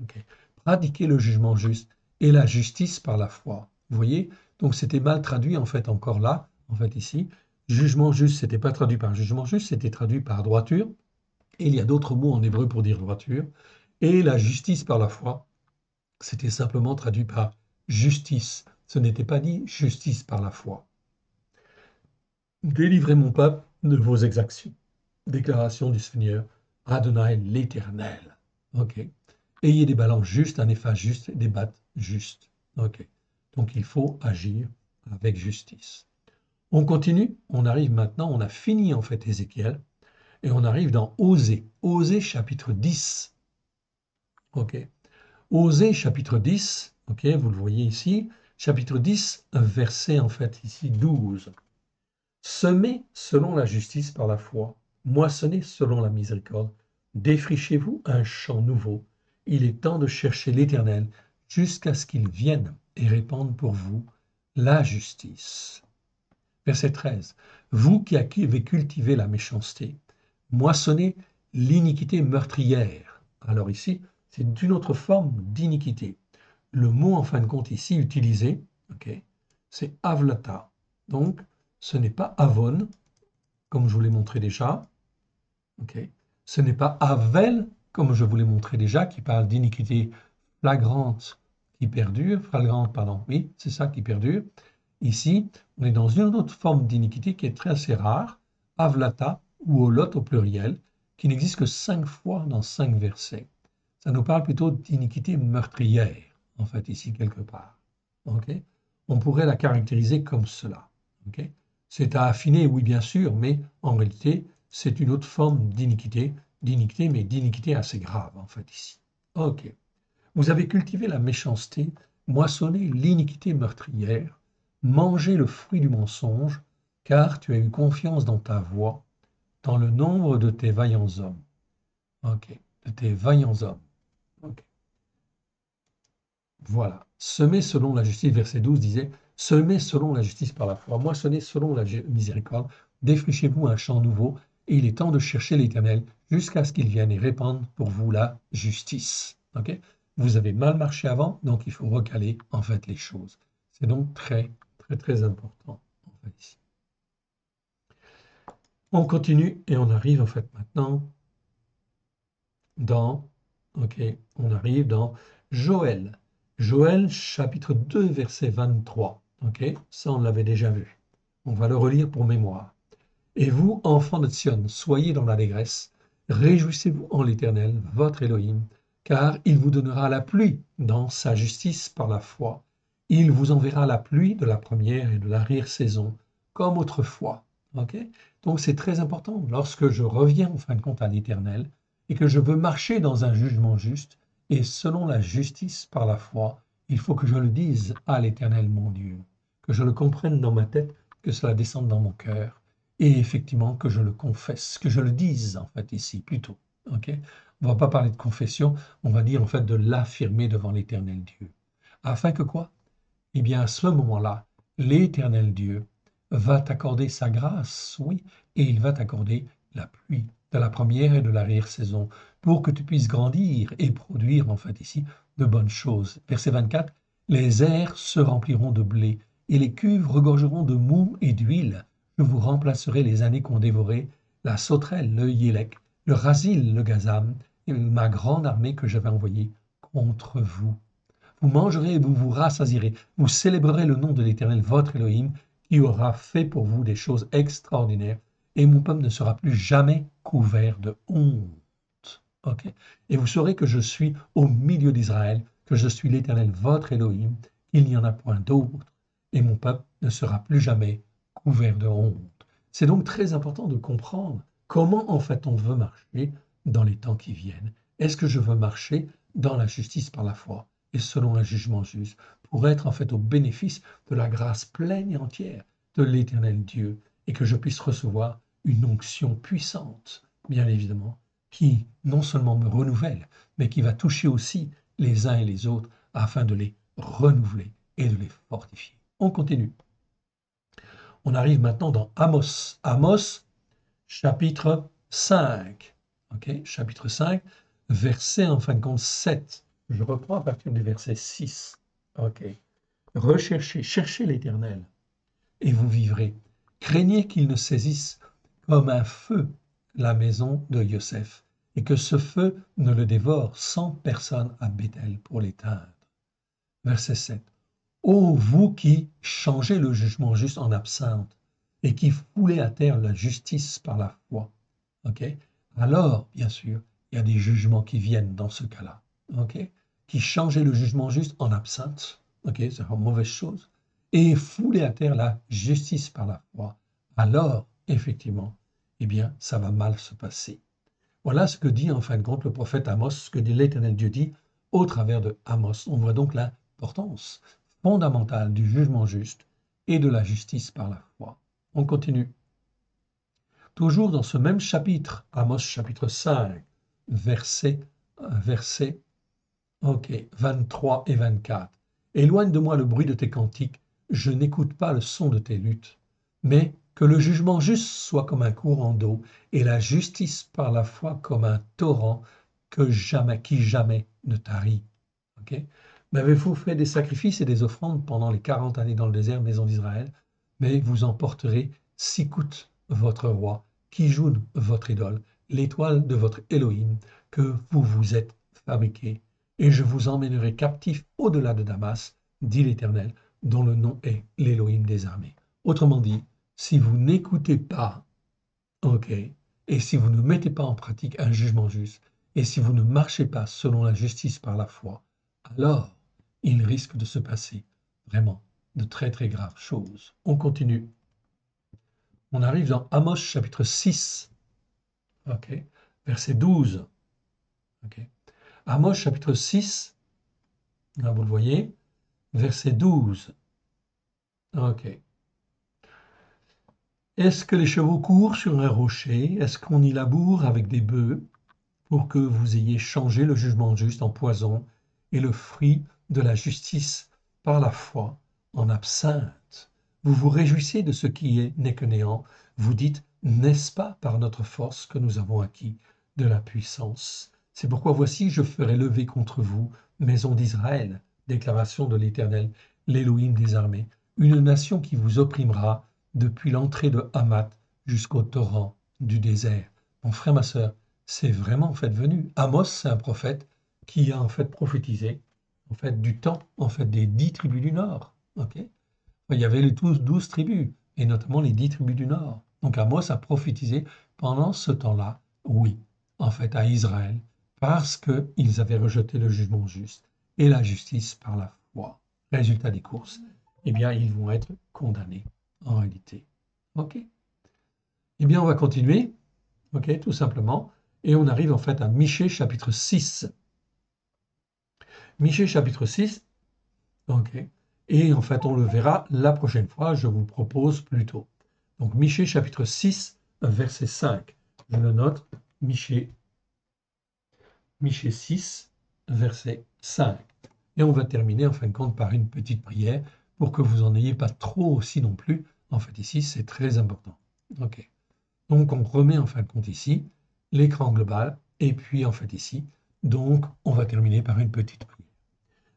Okay. Pratiquez le jugement juste et la justice par la foi. Vous voyez, donc c'était mal traduit en fait encore là, en fait ici. Jugement juste, c'était pas traduit par jugement juste, c'était traduit par droiture. Et il y a d'autres mots en hébreu pour dire droiture. Et la justice par la foi, c'était simplement traduit par justice. Ce n'était pas dit justice par la foi. Délivrez mon peuple de vos exactions. Déclaration du Seigneur, Adonai l'Éternel. Ok. Ayez des balances justes, un épha juste, des battes justes. Ok. Donc il faut agir avec justice. On continue, on arrive maintenant, on a fini en fait Ézéchiel, et on arrive dans Osée. Osée chapitre 10. Ok. Osée chapitre 10, ok, vous le voyez ici, chapitre 10, verset en fait ici 12. Semez selon la justice par la foi, moissonnez selon la miséricorde, défrichez-vous un champ nouveau. Il est temps de chercher l'Éternel jusqu'à ce qu'il vienne et répande pour vous la justice. Verset 13. Vous qui avez cultivé la méchanceté, moissonnez l'iniquité meurtrière. Alors ici, c'est une autre forme d'iniquité. Le mot en fin de compte ici utilisé, okay, c'est avlata. Donc, ce n'est pas avon, comme je vous l'ai montré déjà. Okay. Ce n'est pas avel, comme je vous l'ai montré déjà, qui parle d'iniquité flagrante qui perdure, flagrante, pardon, oui, c'est ça qui perdure. Ici, on est dans une autre forme d'iniquité qui est très assez rare, avlata ou olot au pluriel, qui n'existe que 5 fois dans 5 versets. Ça nous parle plutôt d'iniquité meurtrière, en fait, ici quelque part. Okay. On pourrait la caractériser comme cela. Okay. C'est à affiner, oui, bien sûr, mais en réalité, c'est une autre forme d'iniquité, mais d'iniquité assez grave, en fait, ici. Ok. Vous avez cultivé la méchanceté, moissonné l'iniquité meurtrière, mangé le fruit du mensonge, car tu as eu confiance dans ta voix, dans le nombre de tes vaillants hommes. Ok. De tes vaillants hommes. Ok. Voilà. Semer selon la justice, verset 12 disait, semez selon la justice par la foi, moissonnez selon la miséricorde, défrichez-vous un champ nouveau, et il est temps de chercher l'Éternel jusqu'à ce qu'il vienne et répande pour vous la justice. Okay. Vous avez mal marché avant, donc il faut recaler en fait les choses. C'est donc très, très, très important. En fait, ici. On continue et on arrive en fait maintenant dans, ok, on arrive dans Joël. Joël chapitre 2 verset 23. Ok, ça on l'avait déjà vu. On va le relire pour mémoire. Et vous, enfants de Sion, soyez dans l'allégresse, réjouissez-vous en l'Éternel, votre Élohim, car il vous donnera la pluie dans sa justice par la foi. Il vous enverra la pluie de la première et de l'arrière-saison, comme autrefois. Okay. Donc c'est très important. Lorsque je reviens en fin de compte à l'Éternel et que je veux marcher dans un jugement juste et selon la justice par la foi, il faut que je le dise à l'Éternel mon Dieu, que je le comprenne dans ma tête, que cela descende dans mon cœur et effectivement que je le confesse, que je le dise en fait ici plutôt. Okay. On ne va pas parler de confession, on va dire en fait de l'affirmer devant l'Éternel Dieu. Afin que quoi? Eh bien à ce moment-là, l'Éternel Dieu va t'accorder sa grâce, oui, et il va t'accorder la pluie de la première et de l'arrière-saison pour que tu puisses grandir et produire en fait ici de bonnes choses. Verset 24, les airs se rempliront de blé et les cuves regorgeront de moût et d'huile. Je vous remplacerai les années qu'ont dévoré la sauterelle, le yélek, le rasil, le gazam, et ma grande armée que j'avais envoyée contre vous. Vous mangerez et vous vous rassasierez. Vous célébrerez le nom de l'Éternel, votre Elohim, qui aura fait pour vous des choses extraordinaires. Et mon peuple ne sera plus jamais couvert de honte. Okay. Et vous saurez que je suis au milieu d'Israël, que je suis l'Éternel, votre Elohim, qu'il n'y en a point d'autre. et mon peuple ne sera plus jamais couvert de honte. C'est donc très important de comprendre comment en fait on veut marcher dans les temps qui viennent. Est-ce que je veux marcher dans la justice par la foi et selon un jugement juste pour être en fait au bénéfice de la grâce pleine et entière de l'Éternel Dieu et que je puisse recevoir une onction puissante, bien évidemment, qui non seulement me renouvelle, mais qui va toucher aussi les uns et les autres afin de les renouveler et de les fortifier. On continue. On arrive maintenant dans Amos. Amos, chapitre 5. Okay, chapitre 5, verset en fin de compte 7. Je reprends à partir du verset 6. Ok. Recherchez, cherchez l'Éternel, et vous vivrez. Craignez qu'il ne saisisse comme un feu la maison de Yosef, et que ce feu ne le dévore sans personne à Béthel pour l'éteindre. Verset 7. Ô vous qui changez le jugement juste en absinthe, et qui foulez à terre la justice par la foi. Okay? Alors, bien sûr, il y a des jugements qui viennent dans ce cas-là. Okay? Qui changez le jugement juste en absinthe, okay? C'est une mauvaise chose, et foulez à terre la justice par la foi. Alors, effectivement, eh bien, ça va mal se passer. Voilà ce que dit en fin de compte le prophète Amos, ce que dit l'Éternel Dieu dit au travers de Amos. On voit donc l'importance fondamentale du jugement juste et de la justice par la foi. On continue. Toujours dans ce même chapitre, Amos chapitre 5, versets 23 et 24. Éloigne de moi le bruit de tes cantiques, je n'écoute pas le son de tes luttes, mais que le jugement juste soit comme un courant d'eau et la justice par la foi comme un torrent qui jamais ne tarit. Okay? M'avez-vous fait des sacrifices et des offrandes pendant les 40 années dans le désert, maison d'Israël? Mais vous emporterez Sikout, votre roi, Kijoun, votre idole, l'étoile de votre Élohim, que vous vous êtes fabriqué, et je vous emmènerai captif au-delà de Damas, dit l'Éternel, dont le nom est l'Élohim des armées. Autrement dit, si vous n'écoutez pas, ok, et si vous ne mettez pas en pratique un jugement juste, et si vous ne marchez pas selon la justice par la foi, alors il risque de se passer vraiment de très très graves choses. On continue. On arrive dans Amos chapitre 6, okay, verset 12. Okay. Amos chapitre 6, là vous le voyez, verset 12. Ok. Est-ce que les chevaux courent sur un rocher? Est-ce qu'on y laboure avec des bœufs pour que vous ayez changé le jugement juste en poison et le fruit de la justice par la foi en absinthe? Vous vous réjouissez de ce qui n'est que néant. Vous dites, n'est-ce pas par notre force que nous avons acquis de la puissance? C'est pourquoi voici, je ferai lever contre vous, maison d'Israël, déclaration de l'Éternel, l'Élohim des armées, une nation qui vous opprimera depuis l'entrée de Hamath jusqu'au torrent du désert. Mon frère, ma sœur, c'est vraiment en fait venu. Amos, c'est un prophète qui a en fait prophétisé en fait du temps en fait des 10 tribus du Nord. Okay, il y avait les 12 tribus et notamment les 10 tribus du Nord. Donc Amos a prophétisé pendant ce temps-là, oui, en fait à Israël, parce qu'ils avaient rejeté le jugement juste et la justice par la foi. Résultat des courses, eh bien ils vont être condamnés en réalité. Ok. Eh bien on va continuer, ok, tout simplement. Et on arrive en fait à Michée chapitre 6. Michée chapitre 6, ok. Et en fait, on le verra la prochaine fois, je vous propose plutôt. Donc Michée chapitre 6, verset 5. Je le note, Michée 6, verset 5. Et on va terminer en fin de compte par une petite prière pour que vous n'en ayez pas trop aussi non plus. En fait, ici, c'est très important. Ok. Donc on remet en fin de compte ici l'écran global et puis en fait ici, donc on va terminer par une petite prière.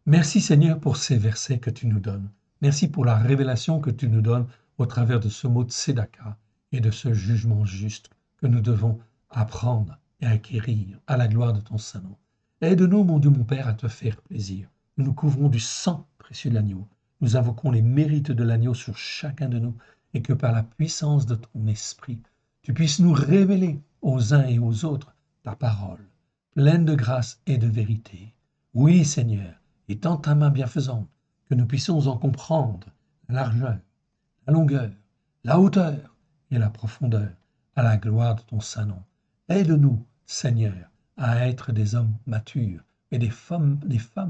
Merci Seigneur pour ces versets que tu nous donnes. Merci pour la révélation que tu nous donnes au travers de ce mot de Tzedaka et de ce jugement juste que nous devons apprendre et acquérir à la gloire de ton Saint-Nom. Aide-nous, mon Dieu, mon Père, à te faire plaisir. Nous nous couvrons du sang précieux de l'agneau. Nous invoquons les mérites de l'agneau sur chacun de nous et que par la puissance de ton esprit, tu puisses nous révéler aux uns et aux autres ta parole, pleine de grâce et de vérité. Oui, Seigneur, et tends ta main bienfaisante, que nous puissions en comprendre la largeur, la longueur, la hauteur et la profondeur, à la gloire de ton saint nom. Aide-nous, Seigneur, à être des hommes matures et des femmes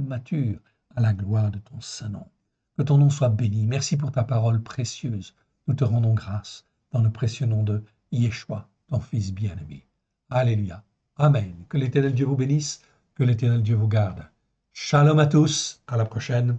matures, à la gloire de ton saint nom. Que ton nom soit béni. Merci pour ta parole précieuse. Nous te rendons grâce dans le précieux nom de Yeshua, ton Fils bien-aimé. Alléluia. Amen. Que l'Éternel Dieu vous bénisse, que l'Éternel Dieu vous garde. Shalom à tous. À la prochaine.